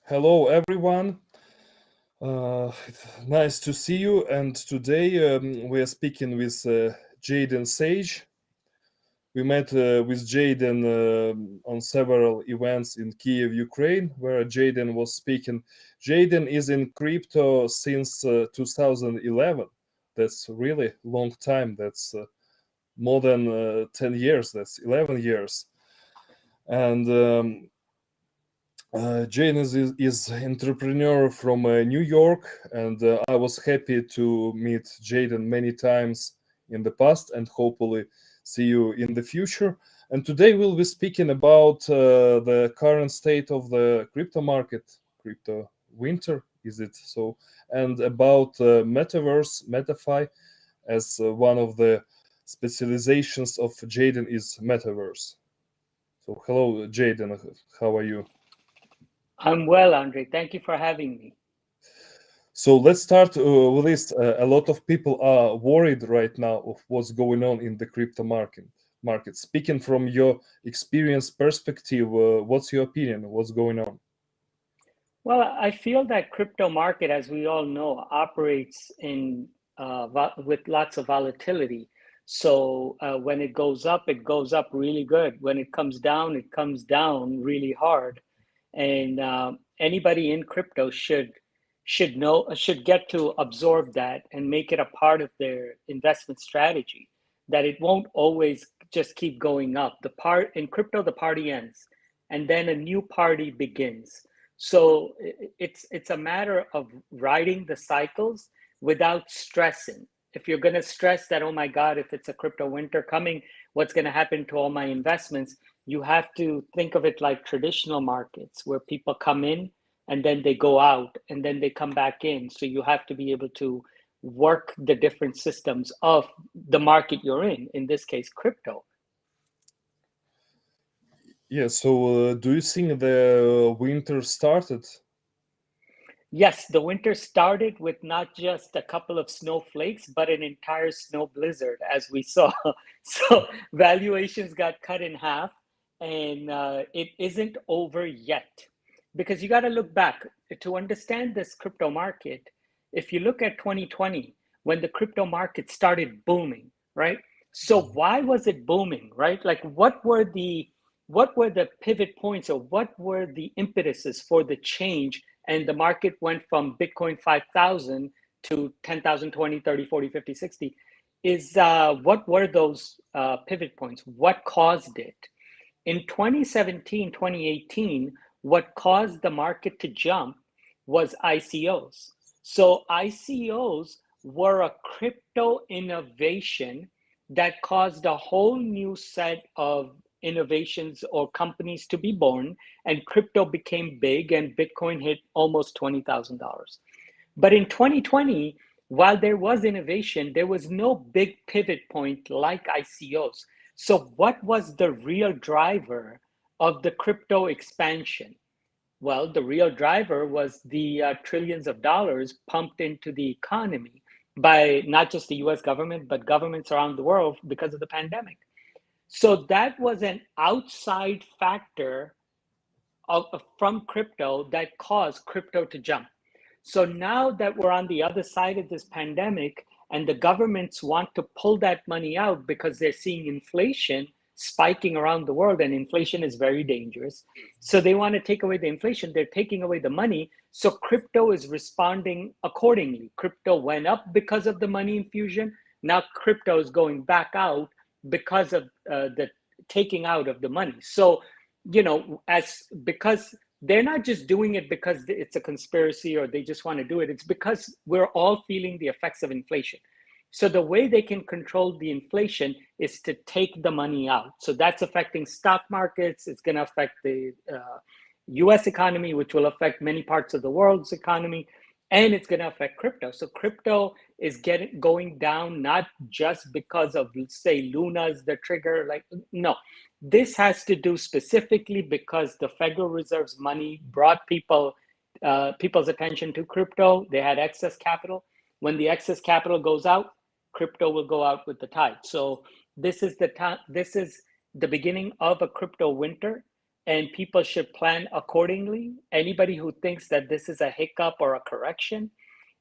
Hello, everyone. Nice to see you. And today we are speaking with Jayden Sage. We met with Jayden on several events in Kiev, Ukraine, where Jayden was speaking. Jayden is in crypto since 2011. That's really long time. That's more than 10 years. That's 11 years. And Jane is entrepreneur from New York, and I was happy to meet Jayden many times in the past, and hopefully see you in the future. And today we'll be speaking about the current state of the crypto market, crypto winter, is it so? And about Metaverse, Metafy, as one of the specializations of Jayden is Metaverse. So hello, Jayden. How are you? I'm well, Andre. Thank you for having me. So let's start with this. A lot of people are worried right now of what's going on in the crypto market. Market. Speaking from your experience perspective, what's your opinion? What's going on? Well, I feel that crypto market, as we all know, operates with lots of volatility. So when it goes up really good. When it comes down really hard. And anybody in crypto should get to absorb that and make it a part of their investment strategy. That it won't always just keep going up. The part in crypto, the party ends, and then a new party begins. So it's a matter of riding the cycles without stressing. If you're going to stress that, oh my God, if it's a crypto winter coming, what's going to happen to all my investments? You have to think of it like traditional markets where people come in and then they go out and then they come back in. So you have to be able to work the different systems of the market you're in this case, crypto. Yeah. So do you think the winter started? Yes, the winter started with not just a couple of snowflakes, but an entire snow blizzard, as we saw. So valuations got cut in half, and it isn't over yet. Because you got to look back to understand this crypto market. If you look at 2020, when the crypto market started booming, right? So why was it booming, right? Like what were the pivot points or what were the impetuses for the change, and the market went from Bitcoin 5,000 to 10,000, 20, 30, 40, 50, 60. Is what were those pivot points? What caused it? In 2017, 2018, what caused the market to jump was ICOs. So ICOs were a crypto innovation that caused a whole new set of innovations or companies to be born, and crypto became big, and Bitcoin hit almost $20,000. But in 2020, while there was innovation, there was no big pivot point like ICOs. So, what was the real driver of the crypto expansion? Well, the real driver was the trillions of dollars pumped into the economy by not just the US government, but governments around the world because of the pandemic. So, that was an outside factor from crypto that caused crypto to jump. So now that we're on the other side of this pandemic and the governments want to pull that money out because they're seeing inflation spiking around the world, and inflation is very dangerous. So they want to take away the inflation, they're taking away the money. So crypto is responding accordingly. Crypto went up because of the money infusion. Now crypto is going back out because of the taking out of the money. So as because they're not just doing it because it's a conspiracy or they just want to do it. It's because we're all feeling the effects of inflation. So the way they can control the inflation is to take the money out. So that's affecting stock markets. It's going to affect the US economy, which will affect many parts of the world's economy, and it's going to affect crypto. So crypto is going down not just because of, say, Luna's the trigger. Like, no, this has to do specifically because the Federal Reserve's money brought people's attention to crypto. They had excess capital. When the excess capital goes out, crypto will go out with the tide. So this is the time. This is the beginning of a crypto winter. and people should plan accordingly. Anybody who thinks that this is a hiccup or a correction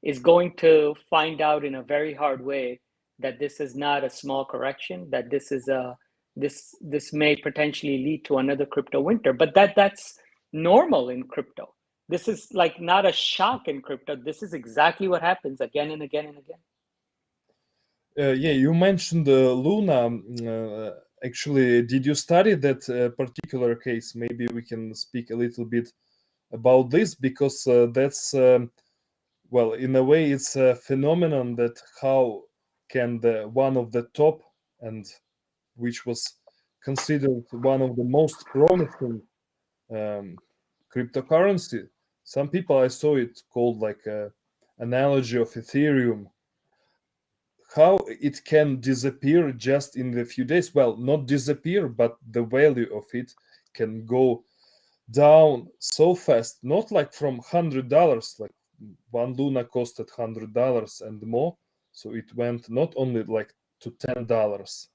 is going to find out in a very hard way that this is not a small correction, that this may potentially lead to another crypto winter. But that's normal in crypto. This is like not a shock in crypto. This is exactly what happens again and again and again. Yeah, you mentioned Luna. Actually, did you study that particular case? Maybe we can speak a little bit about this, because that's well, in a way, it's a phenomenon that how can the one of the top, and which was considered one of the most promising cryptocurrency. Some people, I saw it called like a analogy of Ethereum, how it can disappear just in a few days. Well, not disappear, but the value of it can go down so fast, not like from $100, like one Luna costed $100 and more. So it went not only like to $10,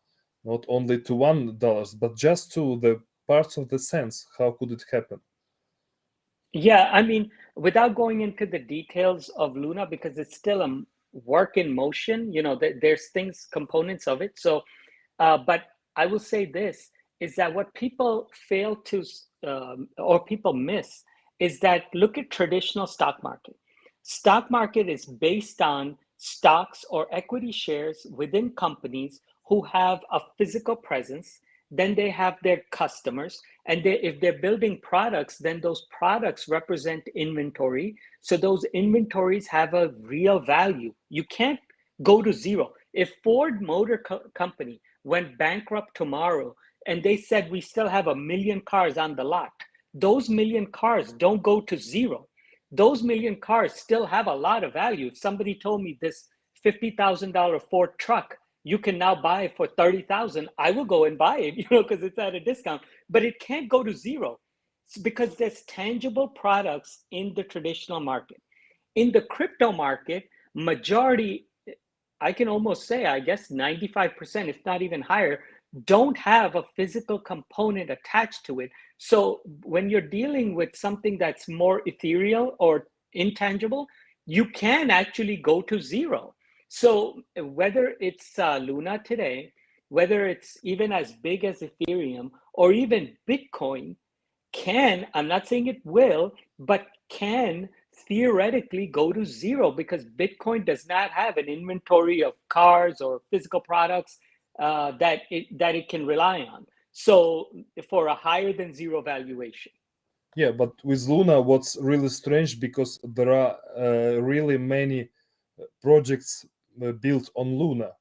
not only to $1, but just to the parts of the cents. How could it happen? Yeah, I mean, without going into the details of Luna, because it's still a work in motion, there's things, components of it. So, but I will say this is that what people fail to, or people miss, is that look at traditional stock market. Stock market is based on stocks or equity shares within companies who have a physical presence. Then they have their customers, and if they're building products, then those products represent inventory. So those inventories have a real value. You can't go to zero. If Ford Motor Company went bankrupt tomorrow and they said we still have 1 million cars on the lot, those million cars don't go to zero. Those million cars still have a lot of value. If somebody told me this $50,000 Ford truck you can now buy it for 30,000, I will go and buy it, because it's at a discount. But it can't go to zero because there's tangible products in the traditional market. In the crypto market, majority, I can almost say, I guess 95%, if not even higher, don't have a physical component attached to it. So when you're dealing with something that's more ethereal or intangible, you can actually go to zero. So whether it's Luna today, whether it's even as big as Ethereum or even Bitcoin, I'm not saying it will, but can theoretically go to zero, because Bitcoin does not have an inventory of cars or physical products that it can rely on. So for a higher than zero valuation. Yeah, but with Luna, what's really strange, because there are really many projects built on Luna,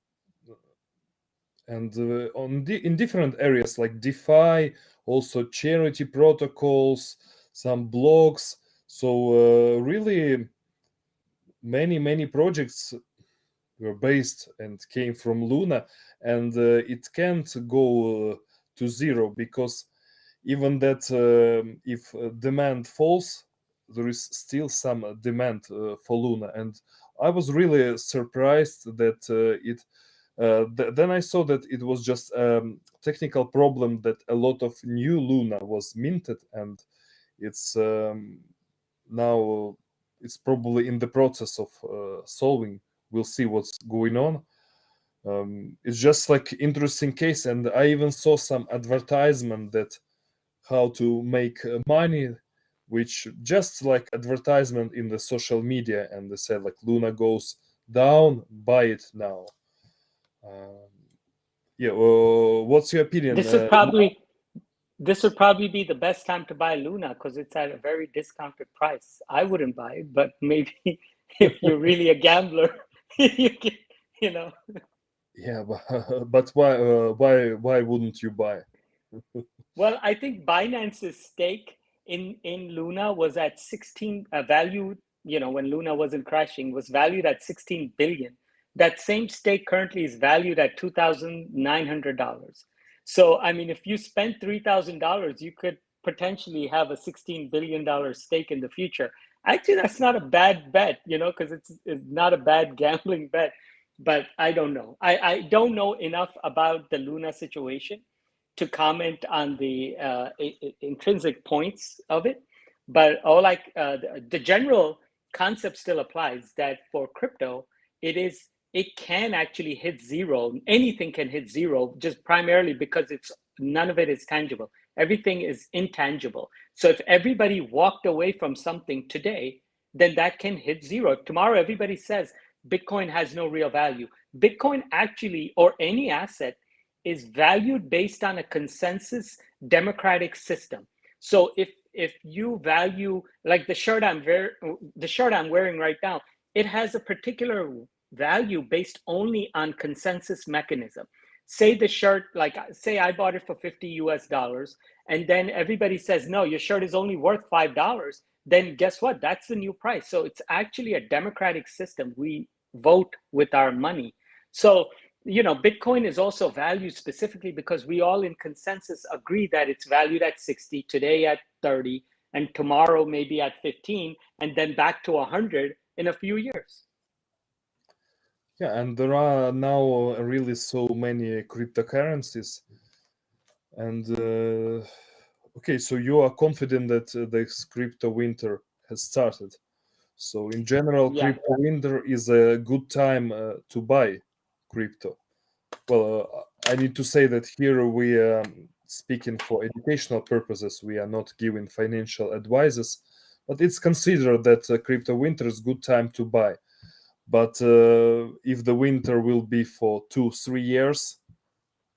and in different areas like DeFi, also charity protocols, some blogs. So really, many projects were based and came from Luna, and it can't go to zero, because even that if demand falls, there is still some demand for Luna. And I was really surprised that then I saw that it was just a technical problem, that a lot of new Luna was minted, and it's now it's probably in the process of solving. We'll see what's going on. It's just like interesting case, and I even saw some advertisement that how to make money, which just like advertisement in the social media, and they said like Luna goes down, buy it now. Yeah, what's your opinion? This would probably be the best time to buy Luna, because it's at a very discounted price. I wouldn't buy it, but maybe if you're really a gambler, you can, Yeah, but why wouldn't you buy? Well, I think Binance's stake in Luna was at 16 value, when Luna wasn't crashing, was valued at 16 billion. That same stake currently is valued at $2,900. So, I mean, if you spend $3,000, you could potentially have a $16 billion stake in the future. Actually, that's not a bad bet, because it's not a bad gambling bet. But I don't know. I don't know enough about the Luna situation to comment on the intrinsic points of it, but the general concept still applies that for crypto, it can actually hit zero. Anything can hit zero, just primarily because none of it is tangible. Everything is intangible. So if everybody walked away from something today, then that can hit zero. If tomorrow everybody says Bitcoin has no real value, Bitcoin actually, or any asset, is valued based on a consensus democratic system. So if you value, like the shirt I'm wearing right now, it has a particular value based only on consensus mechanism. Say the shirt, like say I bought it for $50 and then everybody says, no, your shirt is only worth $5. Then guess what? That's the new price. So it's actually a democratic system. We vote with our money. So, Bitcoin is also valued specifically because we all in consensus agree that it's valued at 60, today at 30, and tomorrow maybe at 15, and then back to 100 in a few years. Yeah, and there are now really so many cryptocurrencies. And okay, so you are confident that the crypto winter has started. So in general, Yeah. crypto winter is a good time to buy crypto. Well, I need to say that here we are speaking for educational purposes. We are not giving financial advices, but it's considered that crypto winter is good time to buy. But if the winter will be for 2-3 years,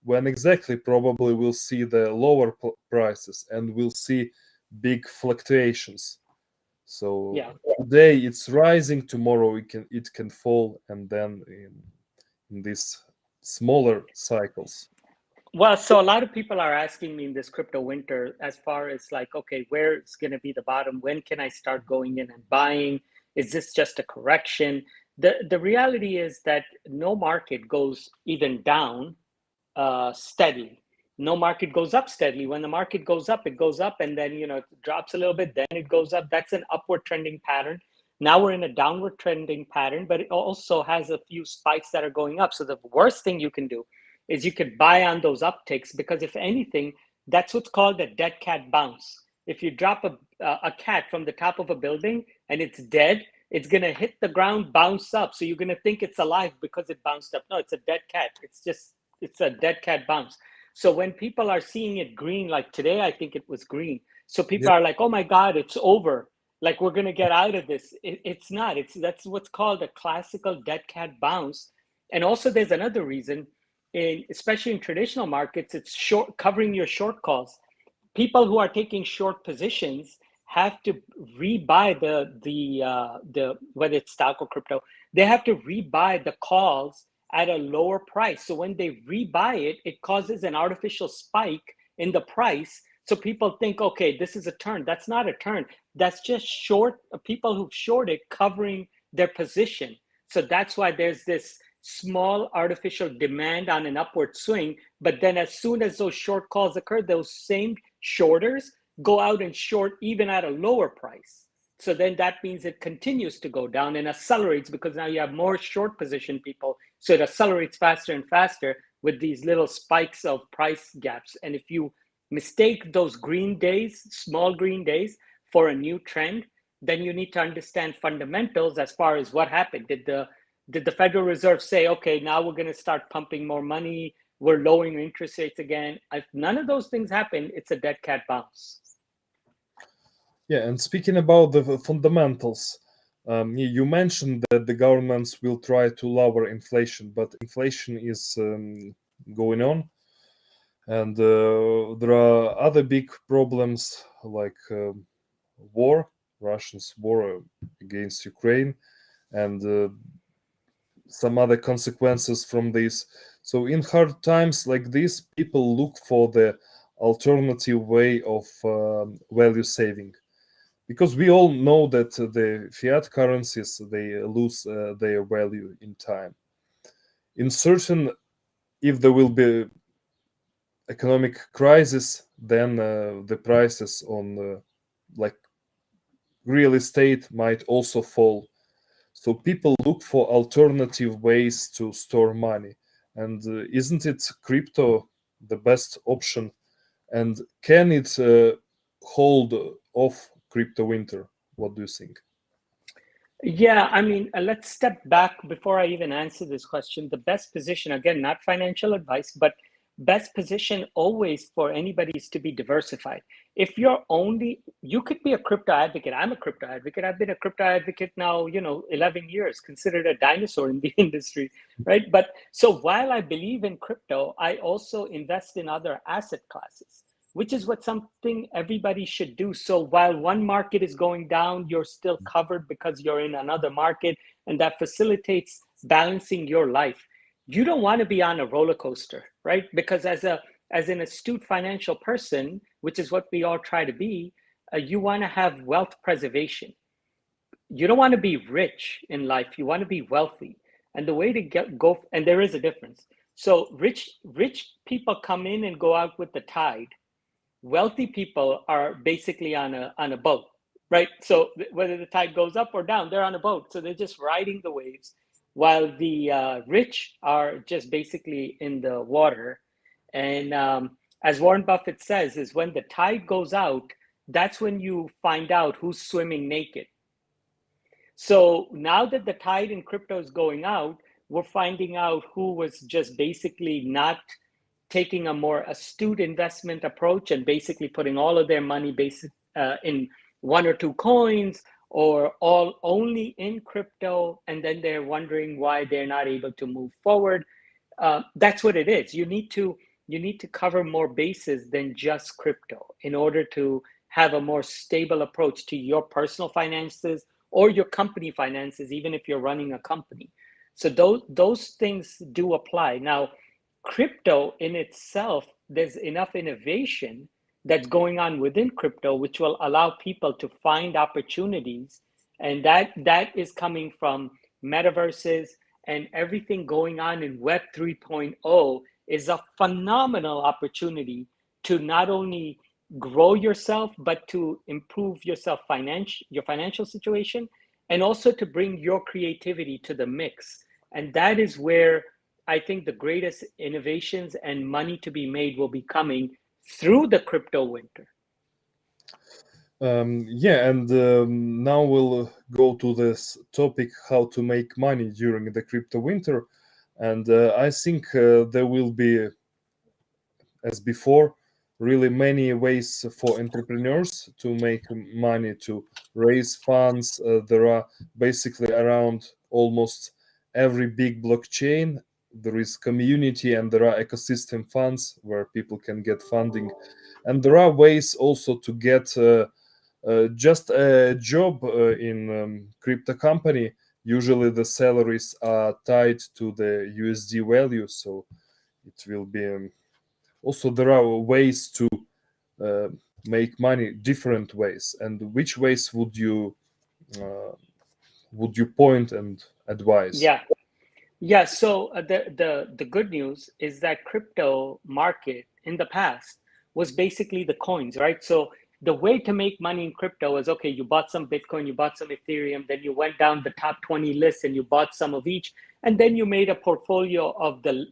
when exactly probably we'll see the lower prices and we'll see big fluctuations. So Yeah. today it's rising, tomorrow it can fall, and then in these smaller cycles. Well, so a lot of people are asking me in this crypto winter as far as like, okay, where's going to be the bottom? When can I start going in and buying? Is this just a correction? The reality is that no market goes even down steadily. No market goes up steadily. When the market goes up, it goes up, and then it drops a little bit, then it goes up. That's an upward trending pattern. Now we're in a downward trending pattern, but it also has a few spikes that are going up. So the worst thing you can do is you could buy on those upticks, because if anything, that's what's called a dead cat bounce. If you drop a cat from the top of a building and it's dead, it's going to hit the ground, bounce up. So you're going to think it's alive because it bounced up. No, it's a dead cat. It's a dead cat bounce. So when people are seeing it green, like today, I think it was green. So people are like, oh my God, it's over. Like we're going to get out of this. It's not. That's what's called a classical dead cat bounce. And also there's another reason, especially in traditional markets, it's covering your short calls. People who are taking short positions have to rebuy the whether it's stock or crypto, they have to rebuy the calls at a lower price. So when they rebuy it, it causes an artificial spike in the price. So people think, okay, this is a turn. That's not a turn. That's just people who've shorted covering their position. So that's why there's this small artificial demand on an upward swing. But then as soon as those short calls occur, those same shorters go out and short even at a lower price. So then that means it continues to go down and accelerates, because now you have more short position people. So it accelerates faster and faster with these little spikes of price gaps. And if you mistake those green days, small green days, for a new trend, then you need to understand fundamentals as far as what happened. Did the Federal Reserve say, okay, now we're going to start pumping more money, we're lowering interest rates again? If none of those things happen, it's a dead cat bounce. Yeah, and speaking about the fundamentals, you mentioned that the governments will try to lower inflation, but inflation is going on. And there are other big problems like war, Russians' war against Ukraine, and some other consequences from this. So in hard times like this, people look for the alternative way of value saving, because we all know that the fiat currencies, they lose their value in time. In certain, if there will be economic crisis, then the prices on like real estate might also fall. So people look for alternative ways to store money. And isn't it crypto the best option, and can it hold off crypto winter? What do you think? Yeah, I mean, let's step back before I even answer this question. The best position, again, not financial advice, but best position always for anybody is to be diversified. If you're only, you could be a crypto advocate. I'm a crypto advocate. I've been a crypto advocate now, 11 years, considered a dinosaur in the industry, right? But so while I believe in crypto, I also invest in other asset classes, which is what something everybody should do. So while one market is going down, you're still covered because you're in another market, and that facilitates balancing your life. You don't want to be on a roller coaster, right? Because as an astute financial person, which is what we all try to be, you want to have wealth preservation. You don't want to be rich in life. You want to be wealthy. And the way to go, and there is a difference. So rich people come in and go out with the tide. Wealthy people are basically on a boat, right? So whether the tide goes up or down, they're on a boat. So they're just riding the waves, while the rich are just basically in the water. And as Warren Buffett says, is when the tide goes out, that's when you find out who's swimming naked. So now that the tide in crypto is going out, we're finding out who was just basically not taking a more astute investment approach and basically putting all of their money in one or two coins, or all only in crypto, and then they're wondering why they're not able to move forward. That's what it is. You need to cover more bases than just crypto in order to have a more stable approach to your personal finances or your company finances, even if you're running a company. So those things do apply. Now, crypto in itself, there's enough innovation that's going on within crypto, which will allow people to find opportunities. And that is coming from metaverses, and everything going on in Web 3.0 is a phenomenal opportunity to not only grow yourself, but to improve your financial situation, and also to bring your creativity to the mix. And that is where I think the greatest innovations and money to be made will be coming through the crypto winter. Yeah, and now we'll go to this topic: how to make money during the crypto winter. And I think there will be, as before, really many ways for entrepreneurs to make money, to raise funds. There are basically around almost every big blockchain. There is community and there are ecosystem funds where people can get funding. And there are ways also to get just a job in crypto company. Usually the salaries are tied to the USD value, so it will be also there are ways to uh, make money different ways. And which ways uh, would you point and advise? Yeah. So the good news is that crypto market in the past was basically the coins, right? So the way to make money in crypto is, okay, you bought some Bitcoin, you bought some Ethereum, then you went down the top 20 list and you bought some of each, and then you made a portfolio of the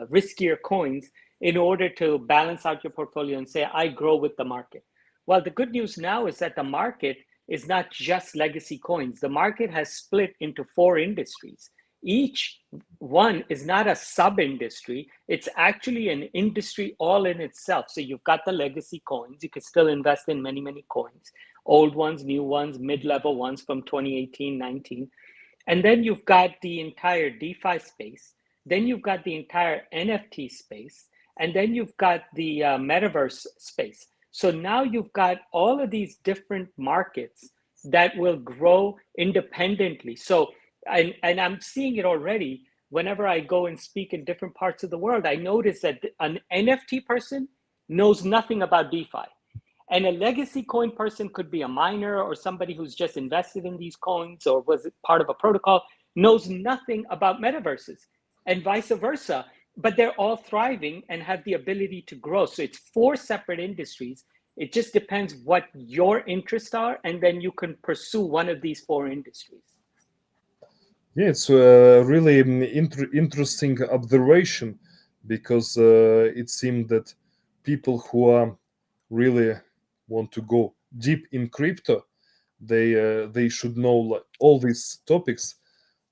riskier coins in order to balance out your portfolio and say, I grow with the market. Well, the good news now is that the market is not just legacy coins. The market has split into four industries. Each one is not a sub-industry. It's actually an industry all in itself. So you've got the legacy coins. You can still invest in many, many coins, old ones, new ones, mid-level ones from 2018, 19. And then you've got the entire DeFi space. Then you've got the entire NFT space. And then you've got the metaverse space. So now you've got all of these different markets that will grow independently. So, and I'm seeing it already. Whenever I go and speak in different parts of the world, I notice that an NFT person knows nothing about DeFi. And a legacy coin person could be a miner or somebody who's just invested in these coins or was part of a protocol, knows nothing about metaverses, and vice versa. But they're all thriving and have the ability to grow. So it's four separate industries. It just depends what your interests are, and then you can pursue one of these four industries. Yeah, it's a really interesting observation, because it seemed that people who are really want to go deep in crypto, they should know like all these topics.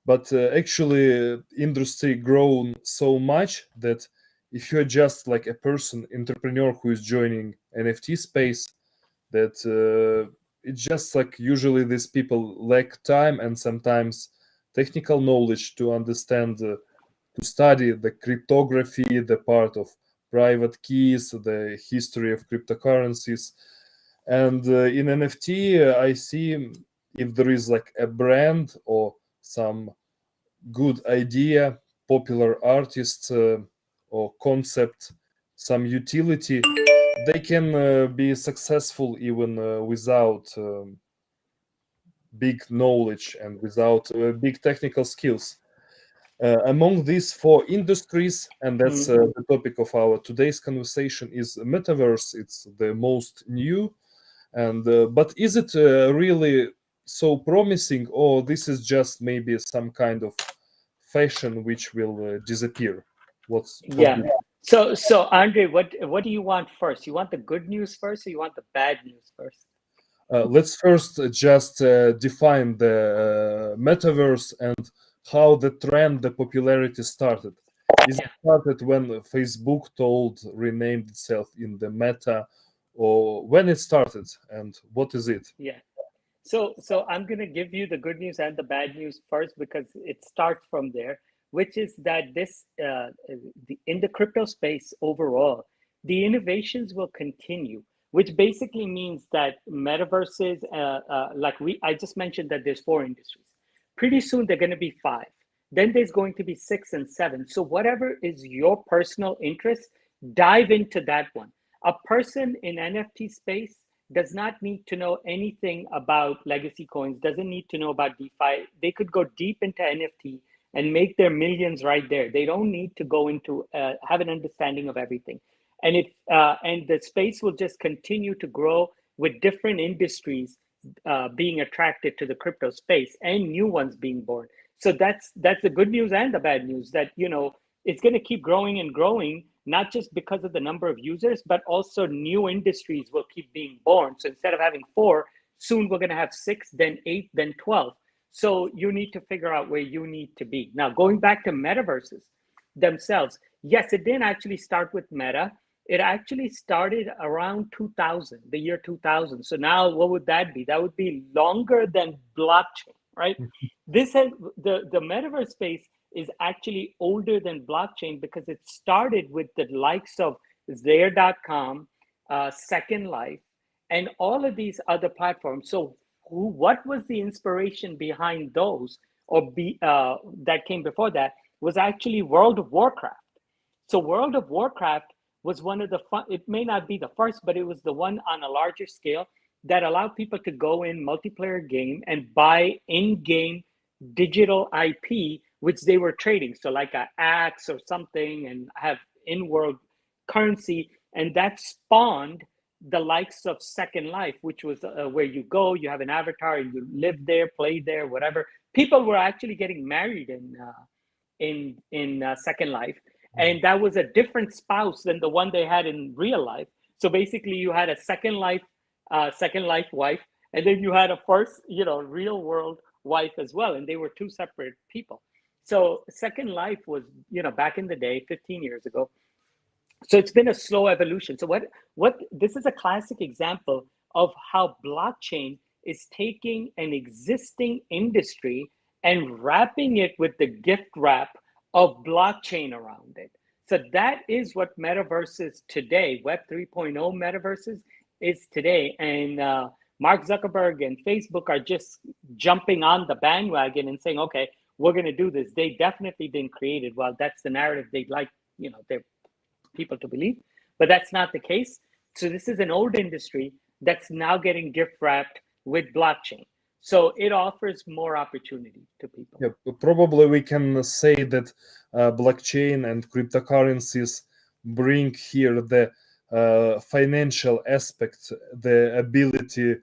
But actually, industry grown so much that if you're just like a person entrepreneur who is joining NFT space, that it's just like usually these people lack time and sometimes technical knowledge to understand, to study the cryptography, the part of private keys, the history of cryptocurrencies. And in NFT, I see if there is like a brand or some good idea, popular artist or concept, some utility, they can be successful even without big knowledge and without big technical skills. Among these four industries, and that's the topic of our today's conversation, is metaverse. It's the most new, and but is it really so promising, or this is just maybe some kind of fashion which will disappear? What Yeah. So Andre, what do you want first? You want the good news first, or you want the bad news first? let's first just define the metaverse and how the trend, the popularity started. Is it Yeah. started when Facebook renamed itself in the Meta, or when it started, and what is it? Yeah. So I'm going to give you the good news and the bad news first because it starts from there, which is that in the crypto space overall, the innovations will continue, which basically means that metaverses, I just mentioned that there's four industries. Pretty soon they're going to be five. Then there's going to be six and seven. So whatever is your personal interest, dive into that one. A person in NFT space does not need to know anything about legacy coins, doesn't need to know about DeFi. They could go deep into NFT and make their millions right there. They don't need to go into have an understanding of everything. And the space will just continue to grow with different industries being attracted to the crypto space and new ones being born. So that's the good news and the bad news, that it's going to keep growing and growing, not just because of the number of users, but also new industries will keep being born. So instead of having four, soon we're going to have six, then eight, then 12. So you need to figure out where you need to be. Now, going back to metaverses themselves, yes, it didn't actually start with Meta. It actually started around 2000, the year 2000. So now what would that be? That would be longer than blockchain, right? The metaverse space is actually older than blockchain because it started with the likes of There.com, Second Life, and all of these other platforms. So what was the inspiration behind those, that came before that, was actually World of Warcraft. So World of Warcraft was one of the it may not be the first, but it was the one on a larger scale that allowed people to go in multiplayer game and buy in-game digital IP, which they were trading. So like an axe or something, and have in-world currency. And that spawned the likes of Second Life, which was where you go, you have an avatar, and you live there, play there, whatever. People were actually getting married in Second Life, and that was a different spouse than the one they had in real life. So basically, you had a Second Life wife, and then you had a first, real world wife as well, and they were two separate people. So Second Life was, back in the day, 15 years ago. So it's been a slow evolution. So what this is a classic example of how blockchain is taking an existing industry and wrapping it with the gift wrap of blockchain around it. So that is what metaverses today, Web 3.0 metaverses is today. And Mark Zuckerberg and Facebook are just jumping on the bandwagon and saying, okay, we're going to do this. They definitely didn't create it. Well, that's the narrative they'd like, their people to believe, but that's not the case. So this is an old industry that's now getting gift wrapped with blockchain. So it offers more opportunity to people. Yeah, probably we can say that blockchain and cryptocurrencies bring here the financial aspect, the ability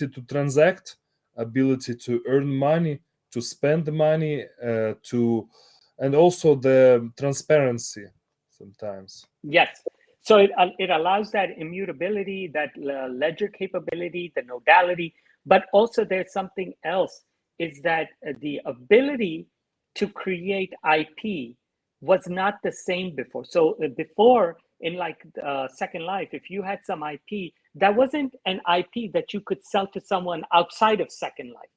to transact, ability to earn money, to spend money, to and also the transparency sometimes. Yes. So it allows that immutability, that ledger capability, the nodality, but also there's something else, is that the ability to create IP was not the same before. So before, in like Second Life, if you had some IP, that wasn't an IP that you could sell to someone outside of Second Life.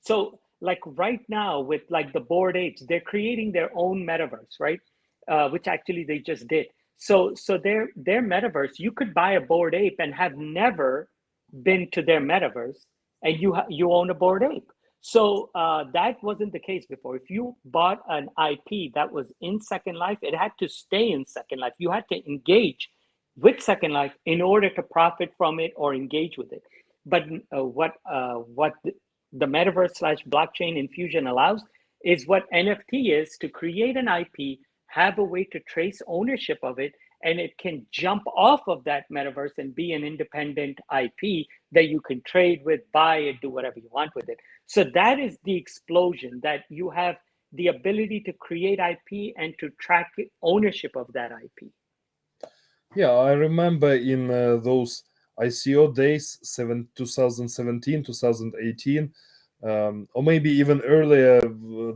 So like right now with like the Bored Apes, they're creating their own metaverse, right? Which actually they just did. So their metaverse, you could buy a Bored Ape and have never been to their metaverse, and you own a Bored Ape. So that wasn't the case before. If you bought an IP that was in Second Life, it had to stay in Second Life. You had to engage with Second Life in order to profit from it or engage with it. But what the metaverse slash blockchain infusion allows is what NFT is, to create an IP, have a way to trace ownership of it, and it can jump off of that metaverse and be an independent IP that you can trade with, buy it, do whatever you want with it. So that is the explosion, that you have the ability to create IP and to track ownership of that IP. Yeah, I remember in those ICO days, 2017, 2018, or maybe even earlier,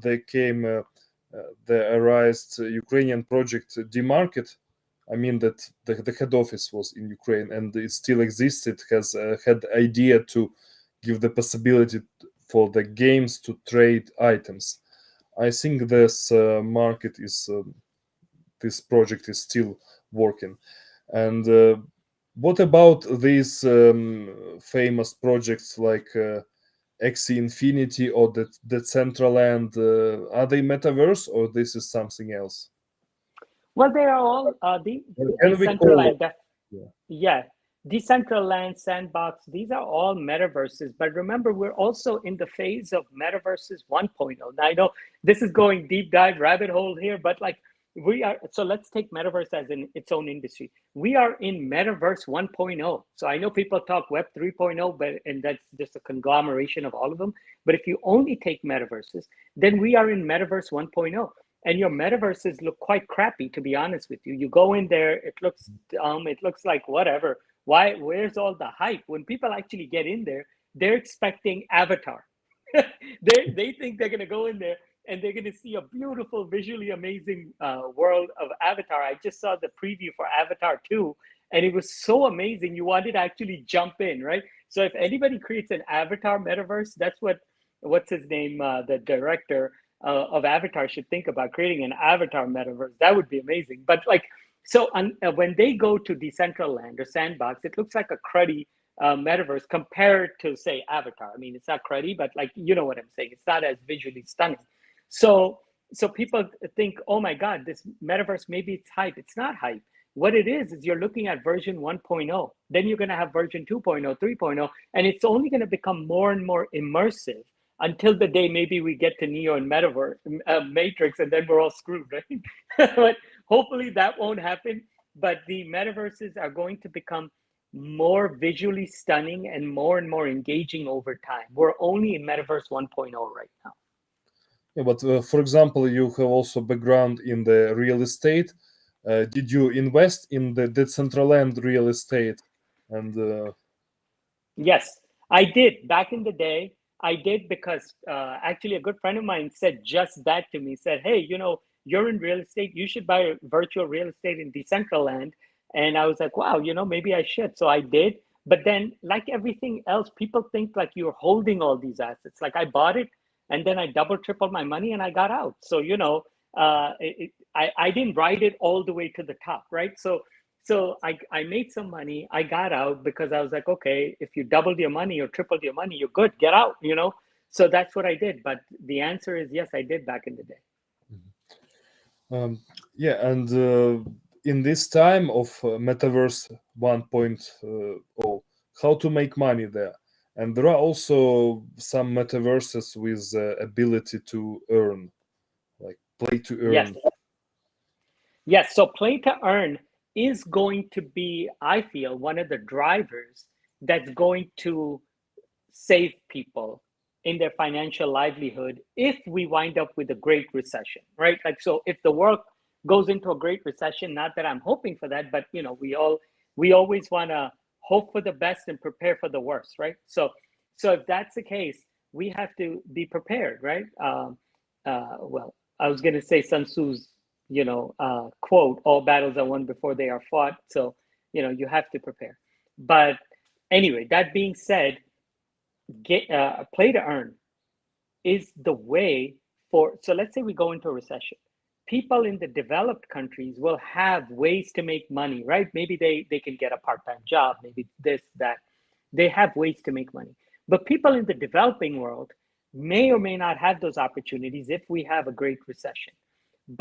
they came, the arised Ukrainian project D-Market. I mean that the head office was in Ukraine and it still exists. It has had idea to give the possibility for the games to trade items. I think this market is this project is still working. And what about these famous projects like Axie Infinity or the Decentraland? Are they metaverse or this is something else? Well, they are all the Can we call it? Decentraland. Yeah. Yeah, Decentraland, Sandbox, these are all metaverses. But remember, we're also in the phase of metaverses 1.0. Now, I know this is going deep dive rabbit hole here, but like we are, so let's take metaverse as in its own industry. We are in metaverse 1.0. So I know people talk web 3.0, but and that's just a conglomeration of all of them. But if you only take metaverses, then we are in metaverse 1.0. And your metaverses look quite crappy, to be honest with you. You go in there, it looks dumb, it looks like whatever. Why? Where's all the hype? When people actually get in there, they're expecting Avatar. They think they're gonna go in there and they're gonna see a beautiful, visually amazing world of Avatar. I just saw the preview for Avatar 2, and it was so amazing. You wanted to actually jump in, right? So if anybody creates an Avatar metaverse, that's what's his name, the director of Avatar should think about creating an Avatar metaverse. That would be amazing. But like, so when they go to Decentraland or Sandbox, it looks like a cruddy metaverse compared to say Avatar. I mean, it's not cruddy, but like, you know what I'm saying. It's not as visually stunning. So people think, oh my God, this metaverse, maybe it's hype. It's not hype. What it is you're looking at version 1.0. Then you're going to have version 2.0, 3.0, and it's only going to become more and more immersive until the day maybe we get to Neo and Metaverse, Matrix, and then we're all screwed, right? But hopefully that won't happen. But the metaverses are going to become more visually stunning and more engaging over time. We're only in Metaverse 1.0 right now. Yeah, but for example, you have also background in the real estate. Did you invest in the Decentraland real estate? And Yes, I did back in the day. I did because actually a good friend of mine said just that to me. Said, "Hey, you're in real estate. You should buy virtual real estate in Decentraland." And I was like, "Wow, maybe I should." So I did. But then, like everything else, people think like you're holding all these assets. Like I bought it, and then I double, tripled my money, and I got out. So I didn't ride it all the way to the top, right? So I made some money. I got out because I was like, okay, if you doubled your money or tripled your money, you're good. Get out. So that's what I did. But the answer is yes, I did back in the day. um, yeah, and in this time of Metaverse 1.0, how to make money there? And there are also some metaverses with ability to earn, like play to Yes. earn. Yes. So play to earn is going to be, I feel, one of the drivers that's going to save people in their financial livelihood if we wind up with a great recession, right? Like, so if the world goes into a great recession, not that I'm hoping for that, but we always want to hope for the best and prepare for the worst, right? So if that's the case, we have to be prepared, right? Well, I was going to say Sun Tzu's, quote, all battles are won before they are fought. So, you have to prepare. But anyway, that being said, play to earn is the way so let's say we go into a recession. People in the developed countries will have ways to make money, right? Maybe they can get a part-time job, maybe this, that. They have ways to make money. But people in the developing world may or may not have those opportunities if we have a great recession.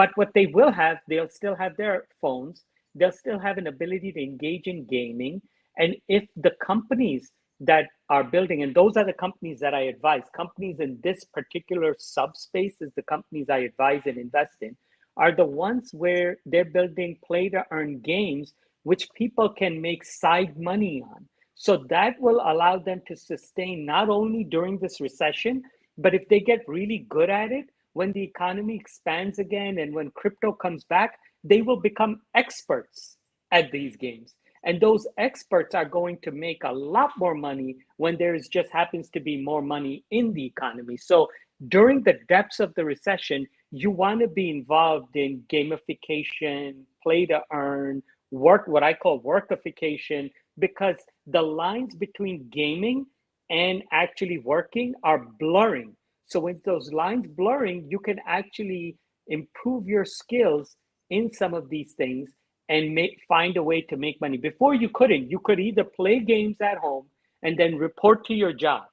But what they will have, they'll still have their phones, they'll still have an ability to engage in gaming. And if the companies that are building, and those are the companies that I advise, companies in this particular subspace is the companies I advise and invest in, are the ones where they're building play to earn games, which people can make side money on. So that will allow them to sustain not only during this recession, but if they get really good at it, when the economy expands again and when crypto comes back, they will become experts at these games. And those experts are going to make a lot more money when there just happens to be more money in the economy. So during the depths of the recession, you want to be involved in gamification, play to earn, work, what I call workification, because the lines between gaming and actually working are blurring. So with those lines blurring, you can actually improve your skills in some of these things and find a way to make money. Before you couldn't. You could either play games at home and then report to your job.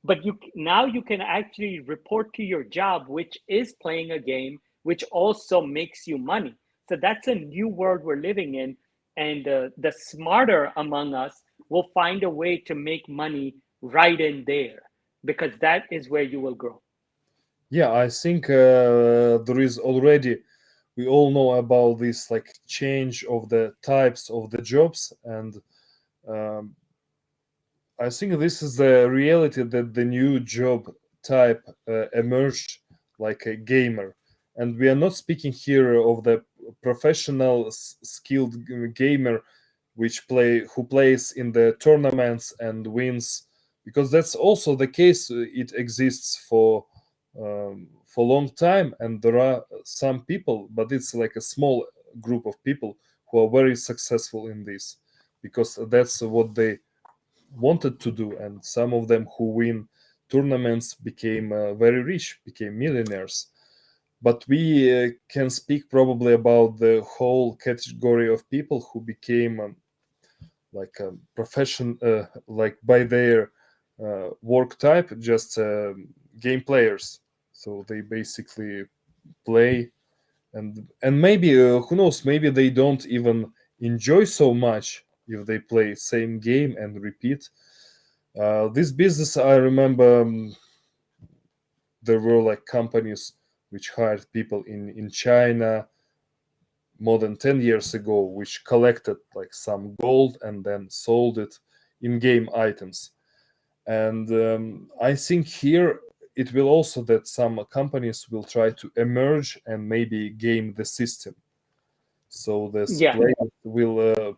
But now you can actually report to your job, which is playing a game, which also makes you money. So that's a new world we're living in. And the smarter among us will find a way to make money right in there, because that is where you will grow. Yeah, I think there is already, we all know about this like change of the types of the jobs, and um, I think this is the reality that the new job type emerged, like a gamer. And we are not speaking here of the professional skilled gamer who plays in the tournaments and wins, because that's also the case. It exists for long time, and there are some people, but it's like a small group of people who are very successful in this, because that's what they wanted to do. And some of them who win tournaments became very rich, became millionaires. But we can speak probably about the whole category of people who became like a profession, like by their work type, just game players. So they basically play, and maybe who knows, maybe they don't even enjoy so much if they play same game and repeat. This business, I remember, there were like companies which hired people in China more than 10 years ago, which collected like some gold and then sold it in game items. And I think here it will also that some companies will try to emerge and maybe game the system. So this Yeah. player will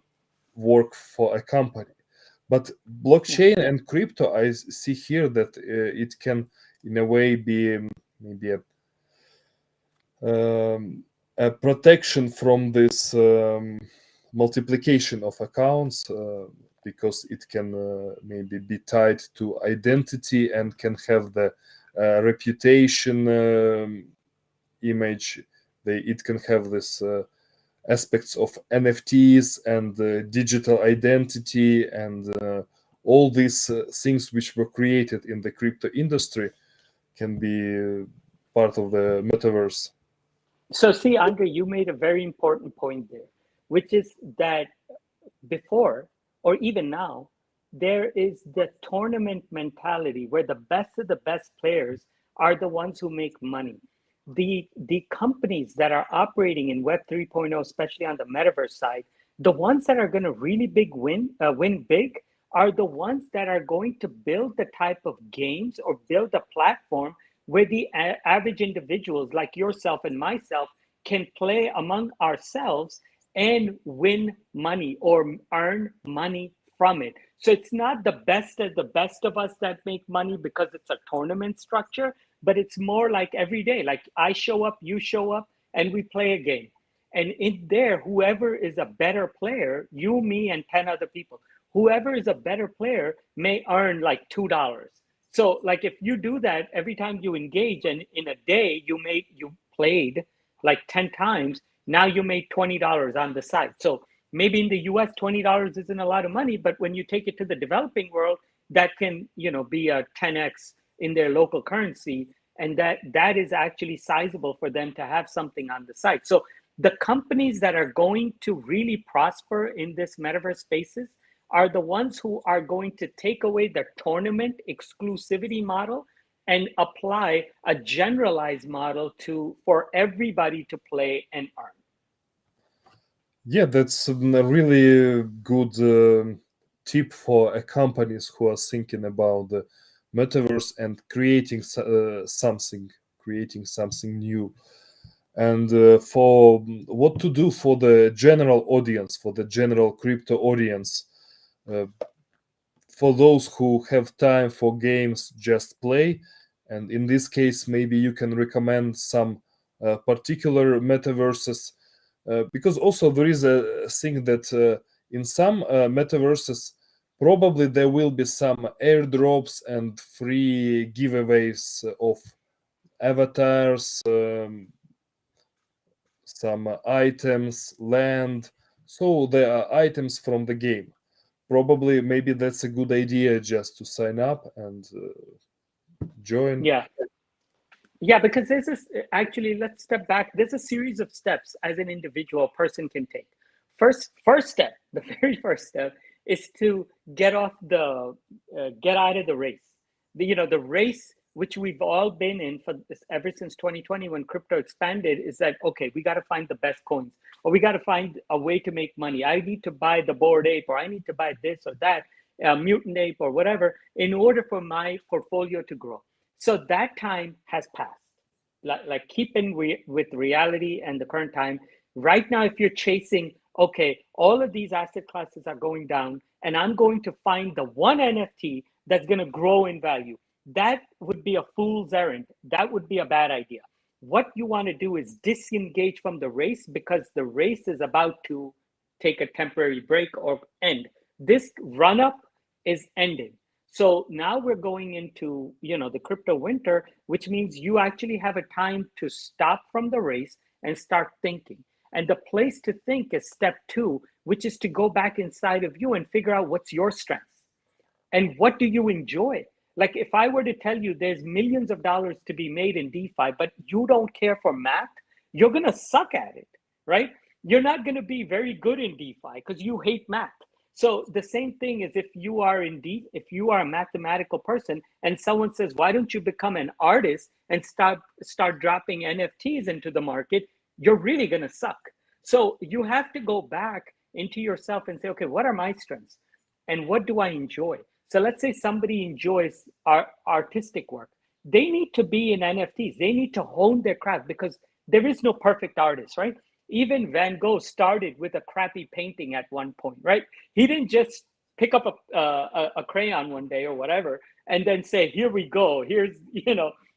work for a company. But Yeah. blockchain and crypto, I see here that it can, in a way, be maybe a protection from this multiplication of accounts, because it can maybe be tied to identity and can have the reputation image. It can have this aspects of NFTs and digital identity and all these things which were created in the crypto industry can be part of the metaverse. So see, Andre, you made a very important point there, which is that before, or even now, there is the tournament mentality where the best of the best players are the ones who make money. The companies that are operating in Web 3.0, especially on the metaverse side, the ones that are going to really win big are the ones that are going to build the type of games or build a platform where the average individuals like yourself and myself can play among ourselves and win money or earn money from it. So it's not the best of the best of us that make money because it's a tournament structure, but it's more like every day. Like I show up, you show up, and we play a game. And in there, whoever is a better player, you, me, and 10 other people, whoever is a better player may earn like $2. So like if you do that every time you engage, and in a day you played like 10 times, now you made $20 on the side. So maybe in the US, $20 isn't a lot of money, but when you take it to the developing world, that can, be a 10x in their local currency. And that is actually sizable for them to have something on the side. So the companies that are going to really prosper in this metaverse spaces are the ones who are going to take away the tournament exclusivity model and apply a generalized model for everybody to play and earn. Yeah, that's a really good tip for companies who are thinking about the metaverse and creating something new. And for what to do for the general audience, for the general crypto audience, uh, for those who have time for games, just play. And in this case, maybe you can recommend some particular metaverses, because also there is a thing that in some metaverses, probably there will be some airdrops and free giveaways of avatars, some items, land. So there are items from the game. Probably, maybe that's a good idea just to sign up and join. Yeah. Yeah, because there's this actually, let's step back. There's a series of steps as an individual person can take. First step, the very first step is to get out of the race. The race which we've all been in for this ever since 2020 when crypto expanded is that, okay, we got to find the best coins, or we got to find a way to make money. I need to buy the Bored Ape, or I need to buy this or that, Mutant Ape or whatever, in order for my portfolio to grow. So that time has passed. Like keeping with reality and the current time. Right now, if you're chasing, okay, all of these asset classes are going down, and I'm going to find the one NFT that's going to grow in value, that would be a fool's errand. That would be a bad idea. What you want to do is disengage from the race, because the race is about to take a temporary break or end. This run up is ending. So now we're going into, the crypto winter, which means you actually have a time to stop from the race and start thinking. And the place to think is step 2, which is to go back inside of you and figure out what's your strengths and what do you enjoy. Like if I were to tell you there's millions of dollars to be made in DeFi, but you don't care for math, you're going to suck at it, right? You're not going to be very good in DeFi because you hate math. So the same thing is if you are a mathematical person and someone says, why don't you become an artist and start dropping NFTs into the market, you're really going to suck. So you have to go back into yourself and say, okay, what are my strengths and what do I enjoy? So let's say somebody enjoys artistic work. They need to be in NFTs. They need to hone their craft, because there is no perfect artist, right? Even Van Gogh started with a crappy painting at one point, right? He didn't just pick up a crayon one day or whatever and then say, here we go, here's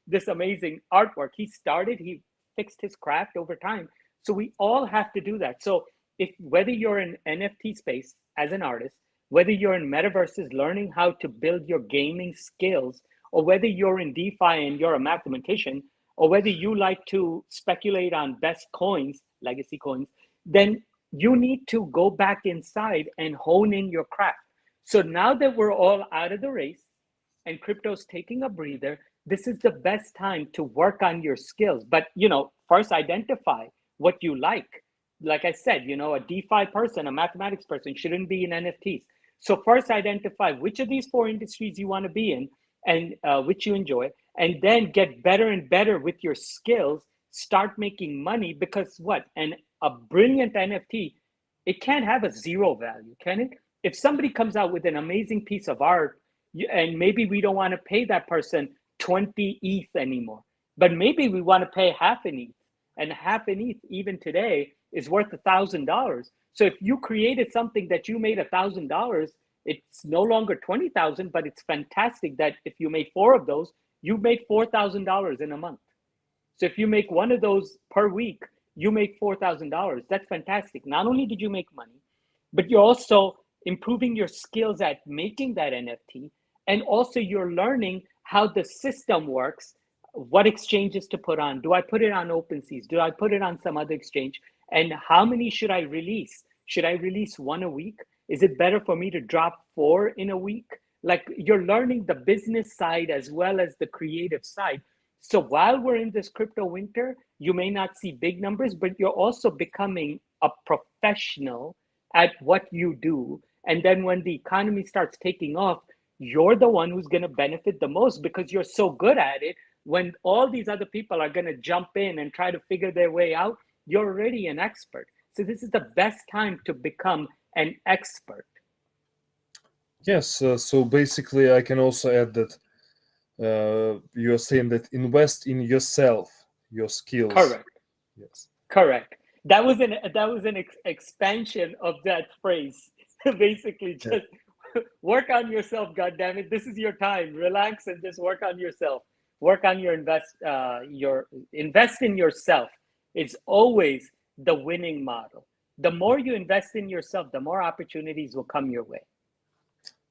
this amazing artwork. He fixed his craft over time. So we all have to do that. So whether you're in NFT space as an artist, whether you're in metaverses learning how to build your gaming skills, or whether you're in DeFi and you're a mathematician, or whether you like to speculate on best coins, legacy coins, then you need to go back inside and hone in your craft. So now that we're all out of the race and crypto's taking a breather, this is the best time to work on your skills. But, first identify what you like. Like I said, a DeFi person, a mathematics person shouldn't be in NFTs. So first identify which of these 4 industries you want to be in and which you enjoy, and then get better and better with your skills. Start making money, because a brilliant NFT, it can't have a zero value, can it? if somebody comes out with an amazing piece of art, and maybe we don't want to pay that person 20 ETH anymore, but maybe we want to pay half an ETH, and half an ETH even today is worth $1,000. So if you created something that you made $1,000, it's no longer 20,000, but it's fantastic that if you made 4 of those, you made $4,000 in a month. So if you make one of those per week, you make $4,000. That's fantastic. Not only did you make money, but you're also improving your skills at making that NFT. And also you're learning how the system works, what exchanges to put on. Do I put it on OpenSeas? Do I put it on some other exchange? And how many should I release? Should I release 1 a week? Is it better for me to drop 4 in a week? Like, you're learning the business side as well as the creative side. So while we're in this crypto winter, you may not see big numbers, but you're also becoming a professional at what you do. And then when the economy starts taking off, you're the one who's going to benefit the most because you're so good at it. When all these other people are going to jump in and try to figure their way out, you're already an expert. So this is the best time to become an expert. Yes, so basically I can also add that you're saying that invest in yourself, your skills. Correct. Yes. Correct. That was an expansion of that phrase. Basically, just work on yourself. God damn it! This is your time. Relax and just work on yourself. Work on your invest in yourself. It's always the winning model. The more you invest in yourself, the more opportunities will come your way.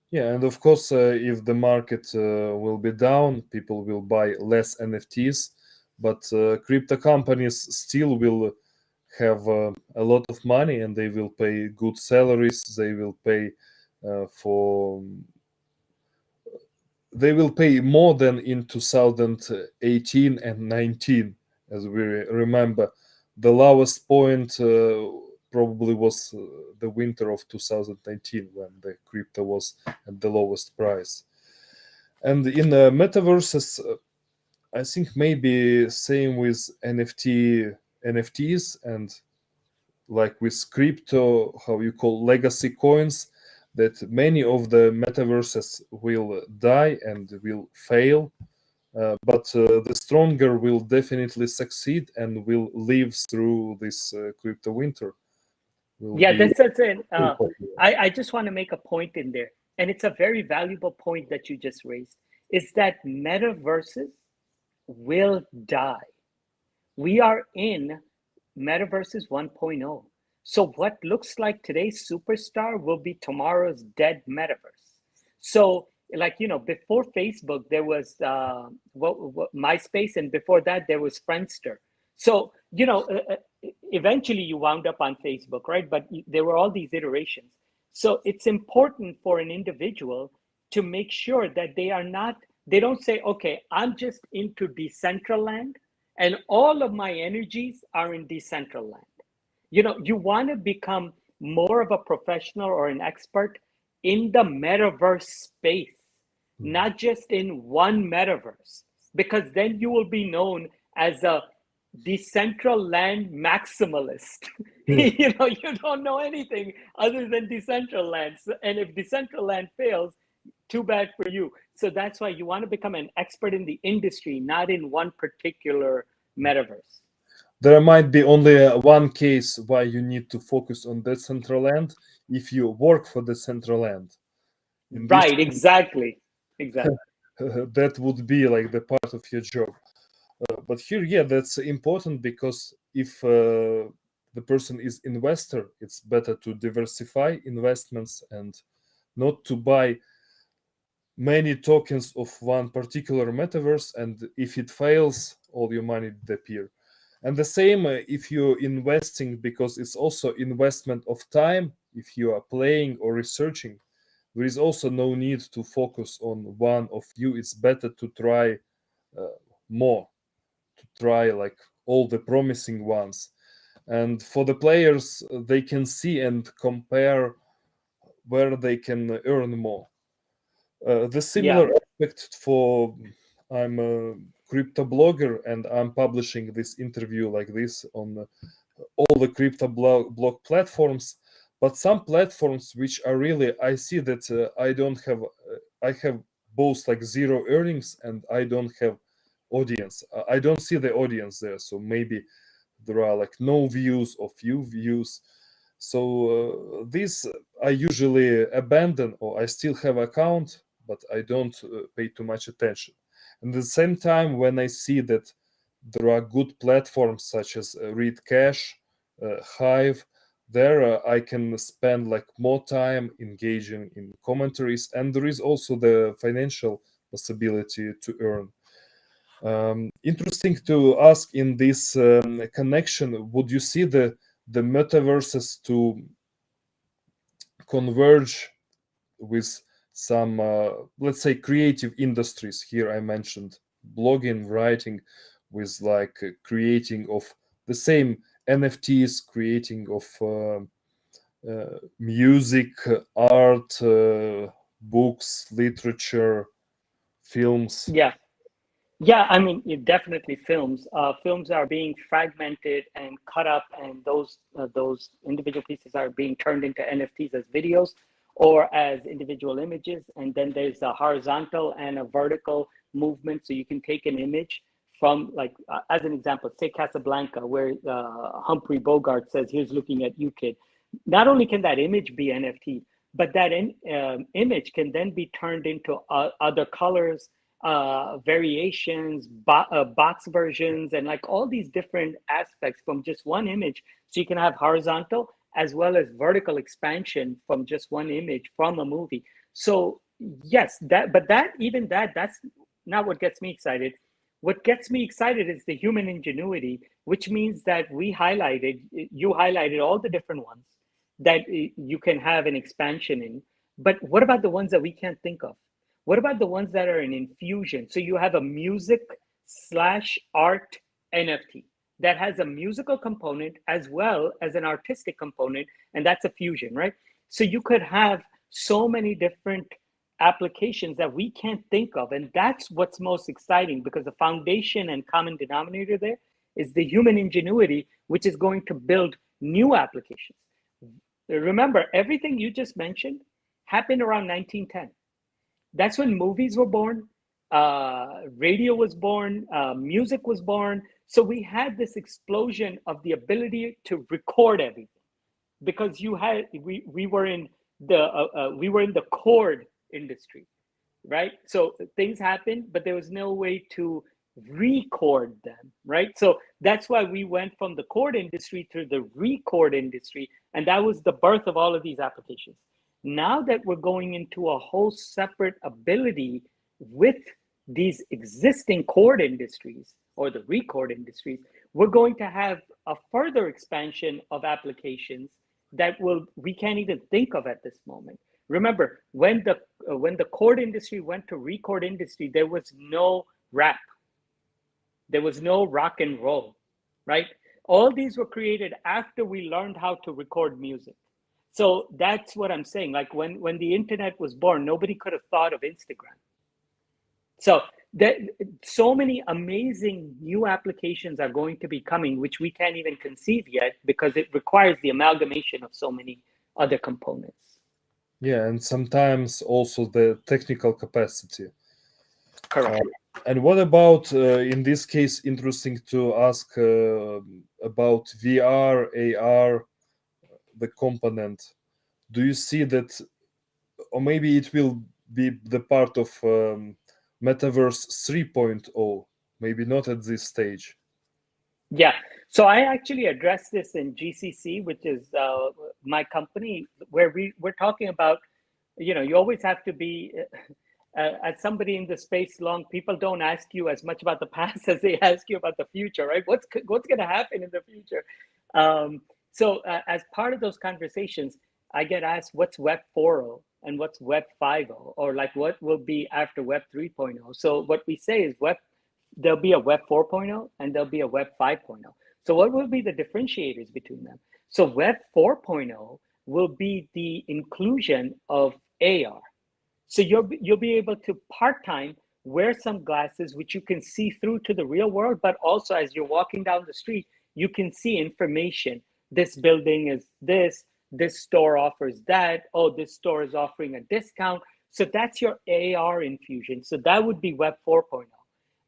Yeah, and of course, if the market will be down, people will buy less NFTs, but crypto companies still will have a lot of money, and they will pay good salaries. They will pay for they will pay more than in 2018 and 19, as we remember. The lowest point probably was the winter of 2019 when the crypto was at the lowest price. And in metaverses, I think maybe same with NFTs, and like with crypto, how you call legacy coins, that many of the metaverses will die and will fail, but the stronger will definitely succeed and will live through this crypto winter. Yeah, that's it. I just want to make a point in there, and it's a very valuable point that you just raised, is that metaverses will die. We are in Metaverses 1.0. So what looks like today's superstar will be tomorrow's dead metaverse. So, like, before Facebook, there was MySpace, and before that, there was Friendster. So, eventually you wound up on Facebook, right? But there were all these iterations. So it's important for an individual to make sure that they don't say, okay, I'm just into Decentraland and all of my energies are in Decentraland. You want to become more of a professional or an expert in the metaverse space, not just in one metaverse, because then you will be known as a Decentraland maximalist. You don't know anything other than Decentraland. And if Decentraland fails, too bad for you. So that's why you want to become an expert in the industry, not in one particular metaverse. There might be only one case why you need to focus on Decentraland if you work for Decentraland. Right, exactly. That would be like the part of your job. But here, yeah, that's important, because if the person is investor, it's better to diversify investments and not to buy many tokens of one particular metaverse, and if it fails, all your money disappear. And the same if you're investing, because it's also investment of time. If you are playing or researching, there is also no need to focus on one of you. It's better to try more, to try like all the promising ones. And for the players, they can see and compare where they can earn more. The similar aspect for, I'm a crypto blogger and I'm publishing this interview like this on all the crypto blog platforms. but some platforms which are really, I see that I don't have, I have both like zero earnings and I don't have audience. I don't see the audience there. So maybe there are like no views or few views. So this I usually abandon, or I still have account, but I don't pay too much attention. And at the same time, when I see that there are good platforms such as Read Cash, Hive, there I can spend like more time engaging in commentaries, and there is also the financial possibility to earn. Interesting to ask in this connection, would you see the metaverses to converge with some, let's say, creative industries? Here I mentioned blogging, writing, with like creating of the same NFTs, creating of music, art, books, literature, films. Yeah. Yeah, I mean, definitely films. Films are being fragmented and cut up, and those individual pieces are being turned into NFTs as videos or as individual images. And then there's a horizontal and a vertical movement. So you can take an image from, like, as an example, say Casablanca, where Humphrey Bogart says, "Here's looking at you, kid." Not only can that image be NFT, but that image can then be turned into other colors, variations, box versions, and like all these different aspects from just one image. So you can have horizontal as well as vertical expansion from just one image from a movie. So yes, that's not what gets me excited. What gets me excited is the human ingenuity, which means that you highlighted all the different ones that you can have an expansion in. But what about the ones that we can't think of? What about the ones that are an infusion? So you have a music slash art NFT that has a musical component as well as an artistic component, and that's a fusion, right? So you could have so many different applications that we can't think of. And that's what's most exciting, because the foundation and common denominator there is the human ingenuity, which is going to build new applications. Remember, everything you just mentioned happened around 1910. That's when movies were born, radio was born, music was born. So we had this explosion of the ability to record everything, because we were in the chord industry, right? So things happened, but there was no way to record them, right? So that's why we went from the chord industry to the record industry, and that was the birth of all of these applications. Now that we're going into a whole separate ability with these existing chord industries or the record industries, we're going to have a further expansion of applications that we can't even think of at this moment. Remember, when the chord industry went to record industry, there was no rap, there was no rock and roll, right? All these were created after we learned how to record music. So that's what I'm saying. Like when the internet was born, nobody could have thought of Instagram. So that so many amazing new applications are going to be coming, which we can't even conceive yet, because it requires the amalgamation of so many other components. Yeah, and sometimes also the technical capacity. Correct. And what about, in this case, interesting to ask about VR, AR, the component. Do you see that, or maybe it will be the part of Metaverse 3.0? Maybe not at this stage. Yeah. So I actually addressed this in GCC, which is my company, where we're talking about, you always have to be, as somebody in the space long, people don't ask you as much about the past as they ask you about the future, right? What's going to happen in the future? So as part of those conversations, I get asked what's Web 4.0 and what's Web 5.0, or like what will be after Web 3.0. So what we say is there'll be a Web 4.0 and there'll be a Web 5.0. So what will be the differentiators between them? So Web 4.0 will be the inclusion of AR. So you'll be able to part-time wear some glasses which you can see through to the real world, but also as you're walking down the street, you can see information. This building is this, this store offers that. Oh, this store is offering a discount. So that's your AR infusion. So that would be Web 4.0.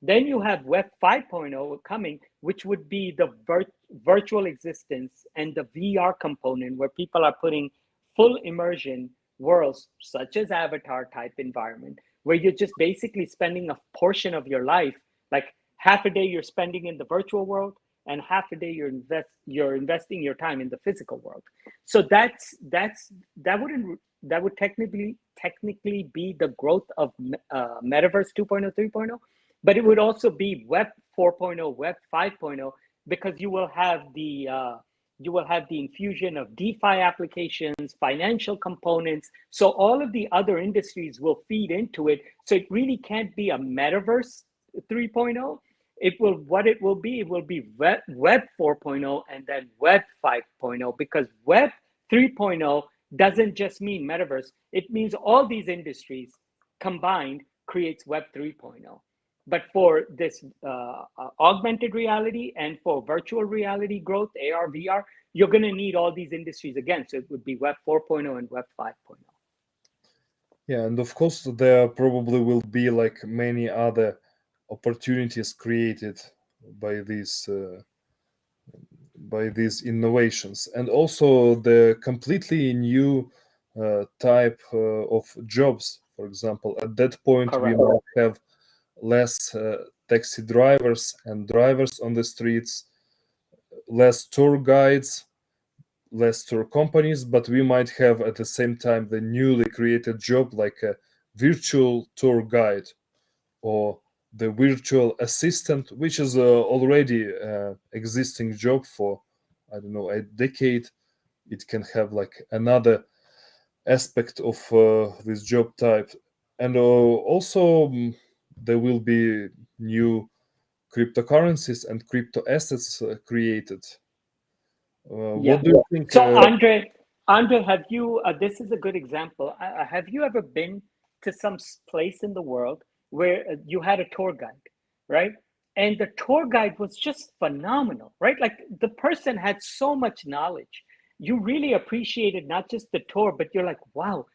Then you have Web 5.0 coming, which would be the virtual existence and the VR component where people are putting full immersion worlds, such as avatar type environment, where you're just basically spending a portion of your life, like half a day you're spending in the virtual world and half a day you're investing your time in the physical world. So that would technically be the growth of Metaverse 2.0, 3.0, but it would also be Web 4.0, Web 5.0, because you will have the infusion of DeFi applications, financial components. So all of the other industries will feed into it. So it really can't be a Metaverse 3.0. It will be Web 4.0 and then Web 5.0, because Web 3.0 doesn't just mean Metaverse. It means all these industries combined creates Web 3.0. But for this augmented reality and for virtual reality growth, AR, VR, you're going to need all these industries again. So it would be Web 4.0 and Web 5.0. Yeah, and of course, there probably will be like many other opportunities created by these innovations, and also the completely new type of jobs. For example, at that point, Correct. we might have less taxi drivers and drivers on the streets, less tour guides, less tour companies, but we might have at the same time the newly created job like a virtual tour guide or the virtual assistant, which is already existing job for, I don't know, a decade. It can have like another aspect of this job type. And also there will be new cryptocurrencies and crypto assets created. Yeah. What do you think? So Andre, have you? This is a good example. Have you ever been to some place in the world where you had a tour guide, right? And the tour guide was just phenomenal, right? Like the person had so much knowledge. You really appreciated not just the tour, but you're like, wow,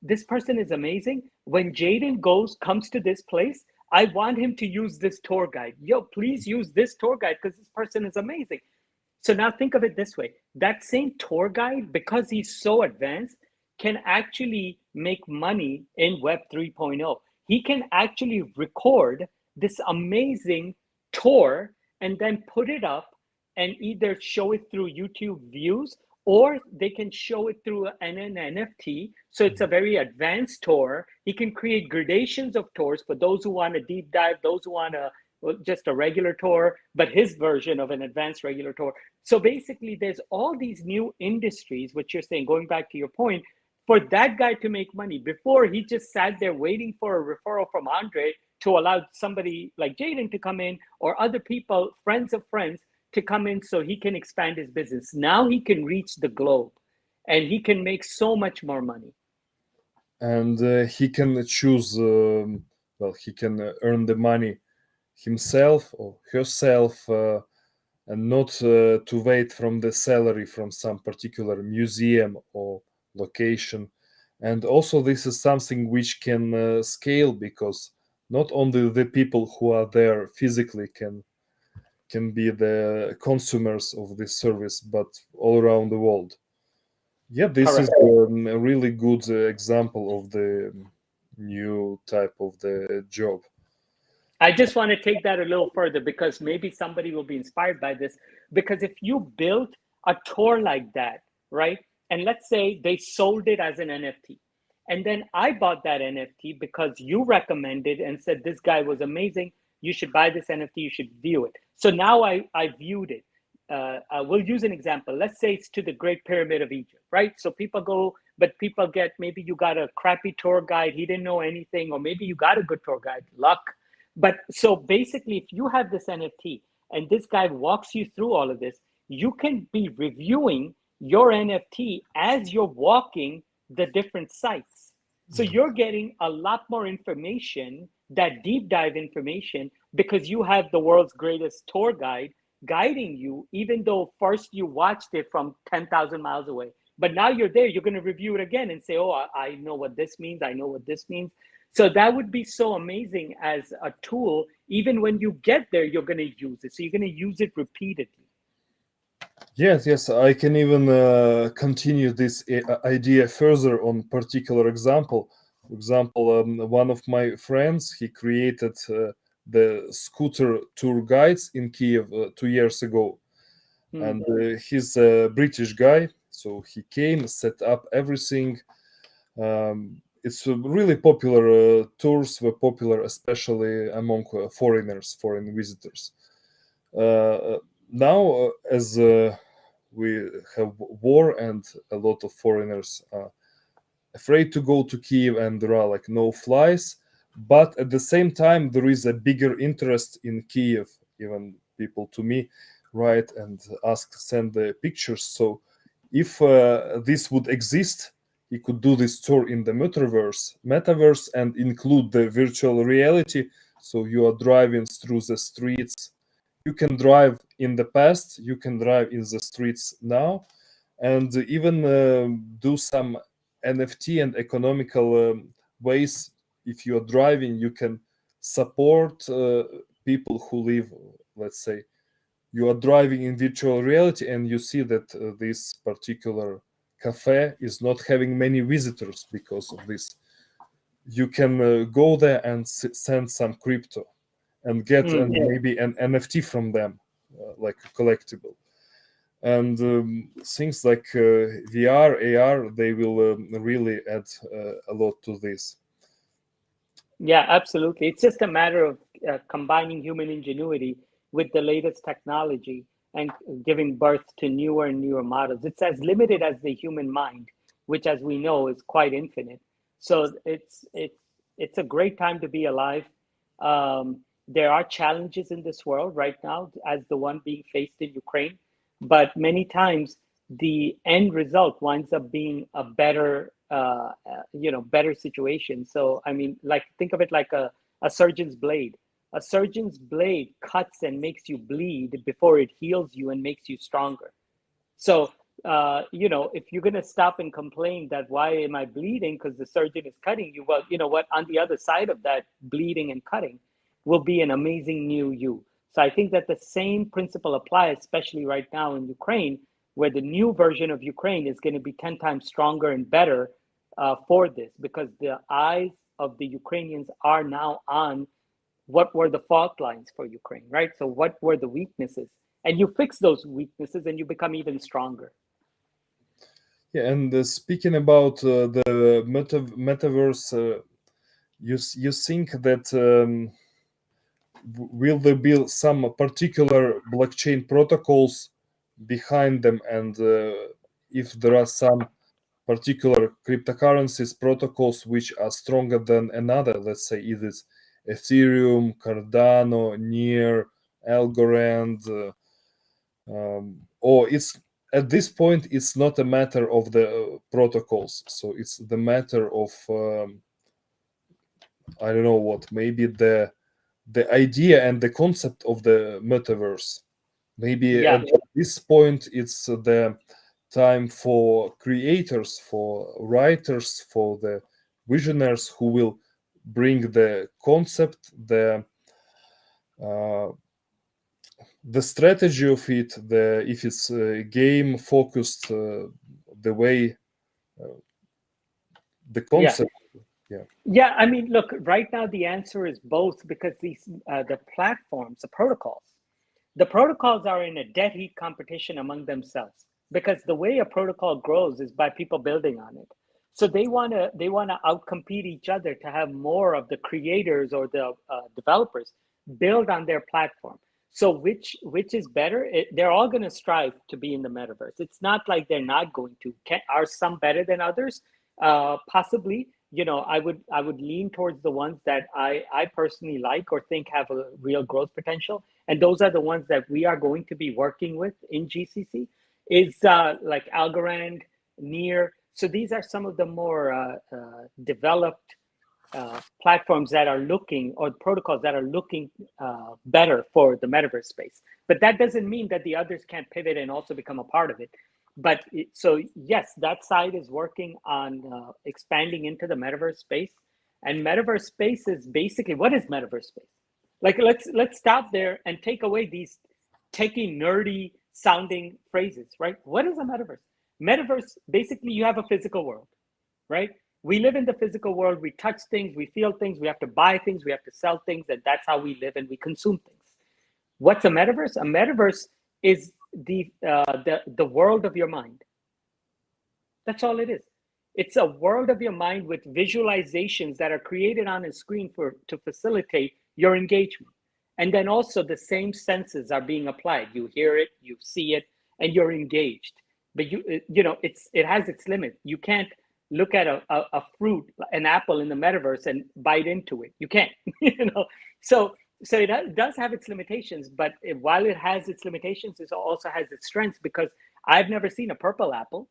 this person is amazing. When Jayden comes to this place, I want him to use this tour guide. Yo, please use this tour guide because this person is amazing. So now think of it this way. That same tour guide, because he's so advanced, can actually make money in Web 3.0. He can actually record this amazing tour and then put it up and either show it through YouTube views or they can show it through an NFT. So it's a very advanced tour. He can create gradations of tours for those who want a deep dive, those who want just a regular tour, but his version of an advanced regular tour. So basically, there's all these new industries, which you're saying, going back to your point, for that guy to make money. Before, he just sat there waiting for a referral from Andre to allow somebody like Jayden to come in or other people, friends of friends, to come in so he can expand his business. Now he can reach the globe and he can make so much more money. And he can choose, he can earn the money himself or herself, and not to wait from the salary from some particular museum or location. And also, this is something which can scale, because not only the people who are there physically can be the consumers of this service, but all around the world. Yeah, this Correct. is a really good example of the new type of the job. I just want to take that a little further because maybe somebody will be inspired by this. Because if you built a tour like that, right? And let's say they sold it as an NFT. And then I bought that NFT because you recommended and said this guy was amazing. You should buy this NFT, you should view it. So now I viewed it. We'll use an example. Let's say it's to the Great Pyramid of Egypt, right? So people go, but people get, maybe you got a crappy tour guide, he didn't know anything, or maybe you got a good tour guide, luck. But so basically, if you have this NFT and this guy walks you through all of this, you can be reviewing your NFT as you're walking the different sites. So you're getting a lot more information, that deep dive information, because you have the world's greatest tour guide guiding you, even though first you watched it from 10,000 miles away. But now you're there, you're going to review it again and say, oh, I know what this means. I know what this means. So that would be so amazing as a tool. Even when you get there, you're going to use it. So you're going to use it repeatedly. Yes. I can even continue this idea further on particular example. For example, one of my friends, he created the scooter tour guides in Kiev 2 years ago. And he's a British guy, so he came, set up everything. It's really popular. Tours were popular, especially among foreign visitors. Now, as we have war and a lot of foreigners are afraid to go to Kiev, and there are like no flies. But at the same time, there is a bigger interest in Kiev. Even people to me write and send the pictures. So if this would exist, you could do this tour in the metaverse, and include the virtual reality. So you are driving through the streets. You can drive in the past. You can drive in the streets now, and even do some NFT and economical ways. If you are driving, you can support people who live, let's say, you are driving in virtual reality and you see that this particular cafe is not having many visitors because of this. You can go there and send some crypto and get maybe an NFT from them, like a collectible. And things like VR, AR, they will really add a lot to this. Yeah, absolutely. It's just a matter of combining human ingenuity with the latest technology and giving birth to newer and newer models. It's as limited as the human mind, which, as we know, is quite infinite. So it's a great time to be alive. There are challenges in this world right now, as the one being faced in Ukraine, but many times the end result winds up being a better better situation. So I mean, like, think of it like a surgeon's blade. A surgeon's blade cuts and makes you bleed before it heals you and makes you stronger. So if you're going to stop and complain that why am I bleeding because the surgeon is cutting you, well, you know what, on the other side of that bleeding and cutting will be an amazing new you. So I think that the same principle applies, especially right now in Ukraine, where the new version of Ukraine is going to be 10 times stronger and better for this, because the eyes of the Ukrainians are now on what were the fault lines for Ukraine, right? So what were the weaknesses? And you fix those weaknesses and you become even stronger. Yeah, and speaking about the metaverse, you think that will there be some particular blockchain protocols behind them, and if there are some particular cryptocurrencies protocols which are stronger than another, let's say it is Ethereum, Cardano, Near, Algorand, or it's at this point it's not a matter of the protocols, so it's the matter of I don't know what, maybe the idea and the concept of the metaverse. Maybe Yeah. at this point it's the time for creators, for writers, for the visionaries who will bring the concept, uh, the strategy of it, the if it's game focused, the way, the concept. Yeah, I mean, look, right now the answer is both, because these the platforms, the protocols are in a dead heat competition among themselves, because the way a protocol grows is by people building on it. So they want to outcompete each other to have more of the creators or the developers build on their platform. So which is better? They're all going to strive to be in the metaverse. It's not like they're not going to. Are some better than others? Possibly. I would lean towards the ones that I personally like or think have a real growth potential, and those are the ones that we are going to be working with in GCC. Is like Algorand, Near. So these are some of the more developed platforms that are looking, or protocols that are looking better for the metaverse space. But that doesn't mean that the others can't pivot and also become a part of it. But so yes, that side is working on expanding into the metaverse space. And metaverse space is basically, what is metaverse space? Like let's stop there and take away these techie nerdy sounding phrases, right? What is a metaverse? Metaverse, basically you have a physical world, right? We live in the physical world, we touch things, we feel things, we have to buy things, we have to sell things, and that's how we live and we consume things. What's a metaverse? A metaverse is the world of your mind. That's all it is. It's a world of your mind with visualizations that are created on a screen to facilitate your engagement. And then also the same senses are being applied. You hear it, you see it, and you're engaged. But it has its limit. You can't look at a fruit, an apple in the metaverse and bite into it. You can't, So it does have its limitations, but while it has its limitations, it also has its strengths, because I've never seen a purple apple,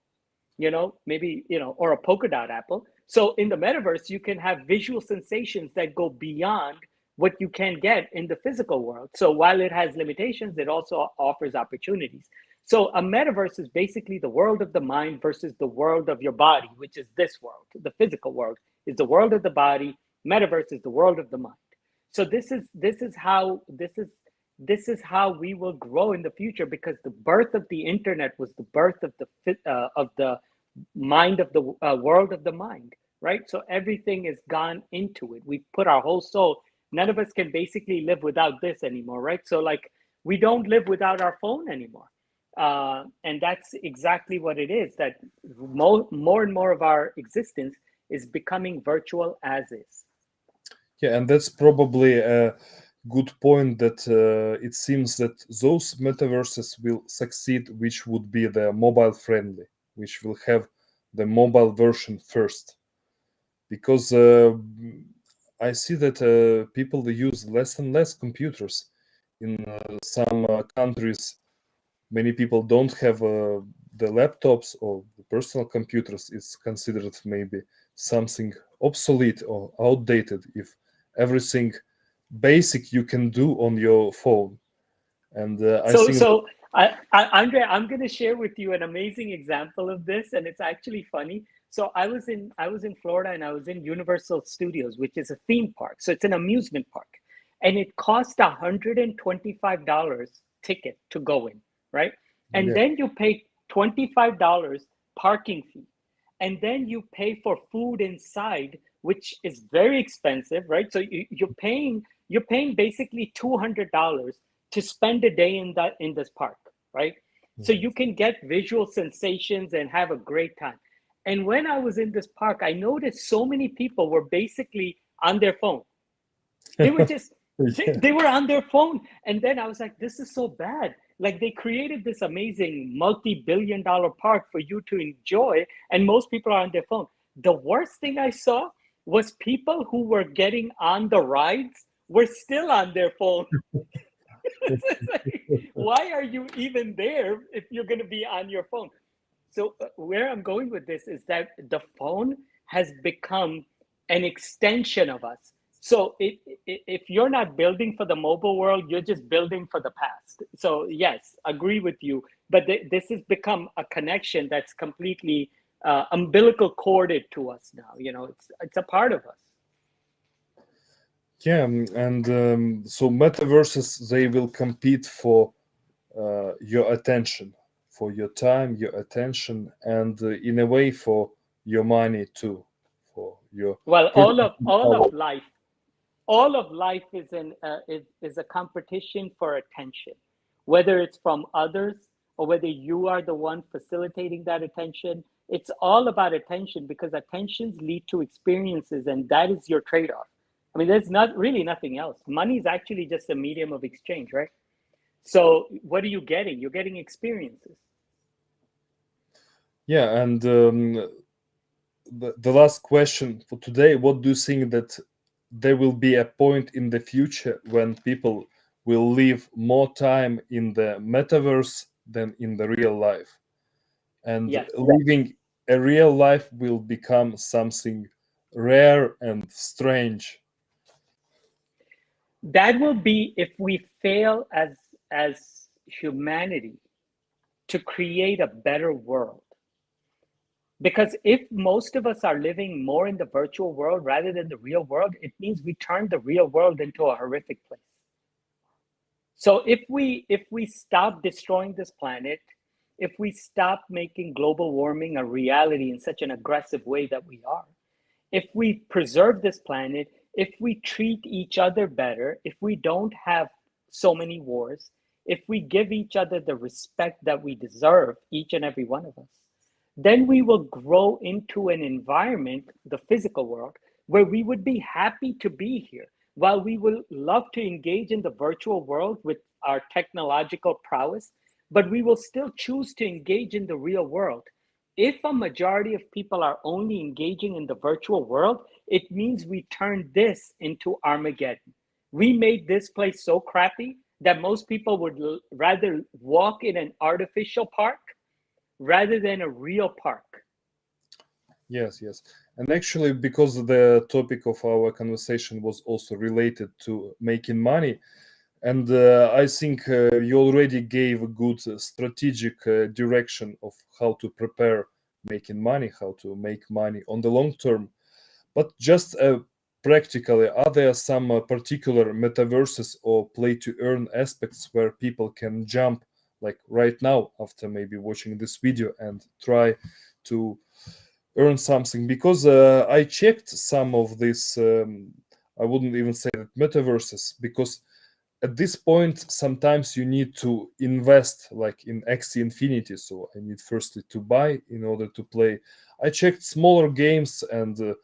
maybe, or a polka dot apple. So in the metaverse, you can have visual sensations that go beyond what you can get in the physical world. So while it has limitations, it also offers opportunities. So a metaverse is basically the world of the mind versus the world of your body, which is this world. The physical world is the world of the body. Metaverse is the world of the mind. So this is how we will grow in the future, because the birth of the internet was the birth of the mind of the world of the mind, right? So everything is gone into it. We put our whole soul. None of us can basically live without this anymore, right? So like, we don't live without our phone anymore. And that's exactly what it is, that more and more of our existence is becoming virtual as is. Yeah, and that's probably a good point, that it seems that those metaverses will succeed which would be the mobile friendly, which will have the mobile version first. Because I see that people they use less and less computers. In some countries, many people don't have the laptops or the personal computers. It's considered maybe something obsolete or outdated if everything basic you can do on your phone. And I think Andre, I'm going to share with you an amazing example of this, and it's actually funny. So I was in Florida, and I was in Universal Studios, which is a theme park. So it's an amusement park, and it cost $125 ticket to go in, right? And yeah, then you pay $25 parking fee, and then you pay for food inside, which is very expensive, right? So you're paying basically $200 to spend a day in this park, right? So you can get visual sensations and have a great time. And when I was in this park, I noticed so many people were basically on their phone. They were just yeah. they were on their phone. And then I was like, this is so bad. Like, they created this amazing multi-billion-dollar park for you to enjoy, and most people are on their phone. The worst thing I saw was people who were getting on the rides were still on their phone. Like, why are you even there if you're going to be on your phone? So where I'm going with this is that the phone has become an extension of us. So if you're not building for the mobile world, you're just building for the past. So yes, agree with you. But this has become a connection that's completely umbilical corded to us now. It's a part of us. Yeah, and so metaverses they will compete for your attention, for your time, your attention, and in a way for your money too, for your Well, purchasing power. all of life is a competition for attention, whether it's from others or whether you are the one facilitating that attention. It's all about attention, because attentions lead to experiences, and that is your trade-off. I mean, there's not really nothing else. Money is actually just a medium of exchange, right? So what are you getting? You're getting experiences. Yeah, and the last question for today: what do you think that there will be a point in the future when people will live more time in the metaverse than in the real life, and Yes. living a real life will become something rare and strange? That will be if we fail as humanity to create a better world. Because if most of us are living more in the virtual world rather than the real world, it means we turn the real world into a horrific place. So if we stop destroying this planet, if we stop making global warming a reality in such an aggressive way that we are, if we preserve this planet, if we treat each other better, if we don't have so many wars, if we give each other the respect that we deserve, each and every one of us, then we will grow into an environment, the physical world, where we would be happy to be here. While we will love to engage in the virtual world with our technological prowess, but we will still choose to engage in the real world. If a majority of people are only engaging in the virtual world, it means we turned this into Armageddon. We made this place so crappy that most people would rather walk in an artificial park rather than a real park. Yes, yes. And actually, because the topic of our conversation was also related to making money, and I think you already gave a good strategic direction of how to prepare making money, how to make money on the long term. But just practically, are there some particular metaverses or play to earn aspects where people can jump, like right now, after maybe watching this video, and try to earn something? Because I checked some of this. I wouldn't even say that metaverses, because at this point sometimes you need to invest like in Axie Infinity. So I need firstly to buy in order to play. I checked smaller games, and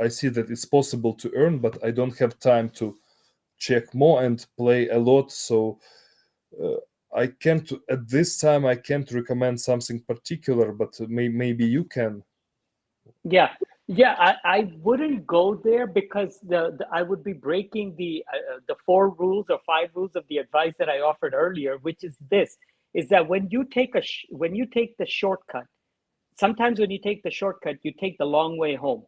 I see that it's possible to earn, but I don't have time to check more and play a lot. So uh, I can't at this time. I can't recommend something particular, but maybe you can. Yeah, yeah, I wouldn't go there because the I would be breaking the four rules or five rules of the advice that I offered earlier, which is this: is that when you take when you take the shortcut, sometimes when you take the shortcut, you take the long way home.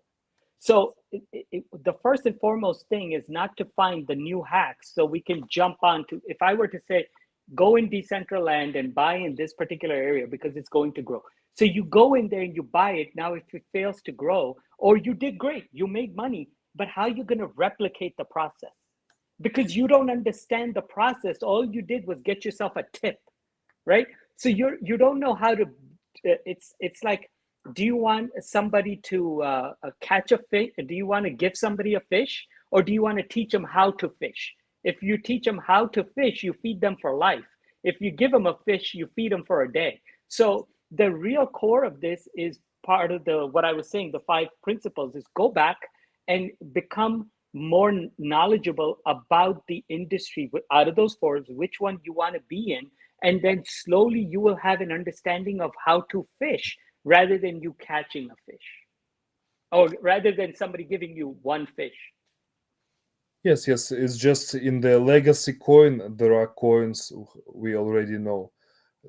So the first and foremost thing is not to find the new hacks so we can jump onto. If I were to say, go in Decentraland and buy in this particular area because it's going to grow. So you go in there and you buy it. Now, if it fails to grow, or you did great, you made money, but how are you going to replicate the process? Because you don't understand the process. All you did was get yourself a tip, right? So you don't know how to. It's like, do you want somebody to catch a fish? Do you want to give somebody a fish, or do you want to teach them how to fish? If you teach them how to fish, you feed them for life. If you give them a fish, you feed them for a day. So the real core of this is part of the what I was saying. The five principles is go back and become more knowledgeable about the industry out of those four, which one you want to be in, and then slowly you will have an understanding of how to fish rather than you catching a fish, or rather than somebody giving you one fish. Yes, yes. It's just in the legacy coin, there are coins we already know.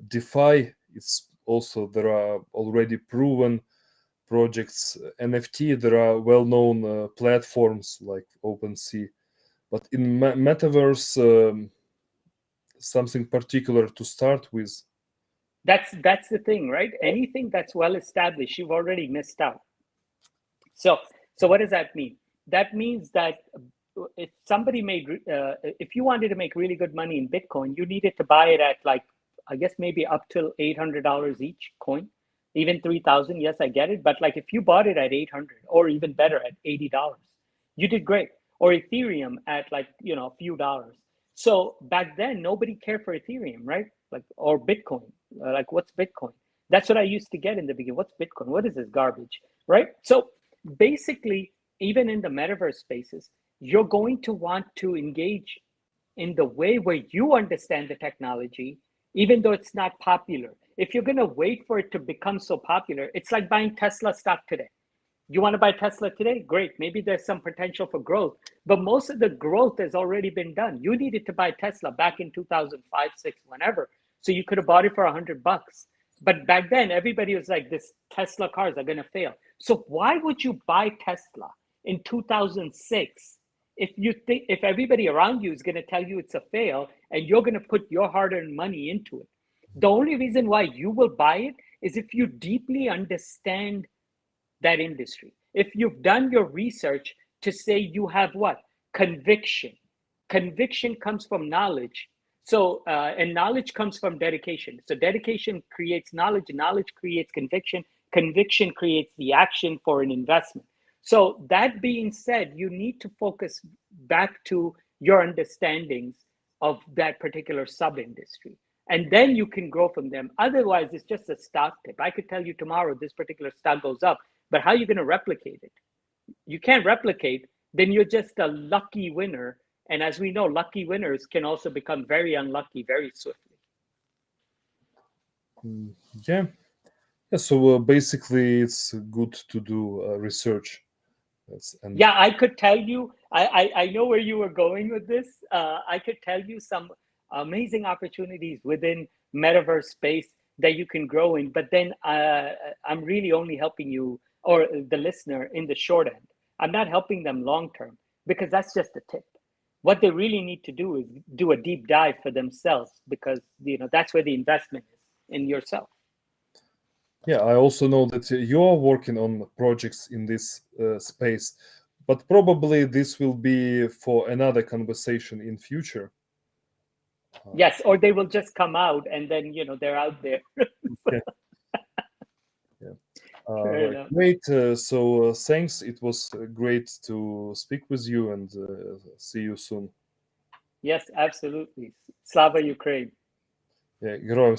DeFi, it's also there are already proven projects. NFT, there are well-known platforms like OpenSea. But in Metaverse, something particular to start with. That's the thing, right? Anything that's well established, you've already missed out. So what does that mean? That means that if somebody made, if you wanted to make really good money in Bitcoin, you needed to buy it at like, I guess maybe up to $800 each coin, even 3,000. Yes, I get it. But like if you bought it at 800 or even better at $80, you did great. Or Ethereum at like, a few dollars. So back then, nobody cared for Ethereum, right? Like, or Bitcoin. Like, what's Bitcoin? That's what I used to get in the beginning. What's Bitcoin? What is this garbage, right? So basically, even in the metaverse spaces, you're going to want to engage in the way where you understand the technology, even though it's not popular. If you're going to wait for it to become so popular, it's like buying Tesla stock today. You want to buy Tesla today? Great. Maybe there's some potential for growth, but most of the growth has already been done. You needed to buy Tesla back in 2005, six, whenever. So you could have bought it for $100. But back then, everybody was like, this Tesla cars are going to fail. So why would you buy Tesla in 2006 if everybody around you is going to tell you it's a fail and you're going to put your hard-earned money into it? The only reason why you will buy it is if you deeply understand that industry. If you've done your research to say you have what? Conviction. Conviction comes from knowledge. So, and knowledge comes from dedication. So, dedication creates knowledge, knowledge creates conviction, conviction creates the action for an investment. So, that being said, you need to focus back to your understandings of that particular sub industry. And then you can grow from them. Otherwise, it's just a stock tip. I could tell you tomorrow this particular stock goes up, but how are you going to replicate it? You can't replicate, then you're just a lucky winner. And as we know, lucky winners can also become very unlucky very swiftly. Yeah. Yeah. So basically, it's good to do research. And Yeah, I could tell you, I know where you were going with this. I could tell you some amazing opportunities within metaverse space that you can grow in, but then I'm really only helping you or the listener in the short end. I'm not helping them long term because that's just a tip. What they really need to do is do a deep dive for themselves because that's where the investment is in yourself. yeah, I also know that you are working on projects in this space, but probably this will be for another conversation in future. Yes, or they will just come out and then they're out there. Yeah. Yeah. Fair enough. Great. So thanks. It was great to speak with you, and see you soon. Yes, absolutely. Slava Ukraine. Yeah, героям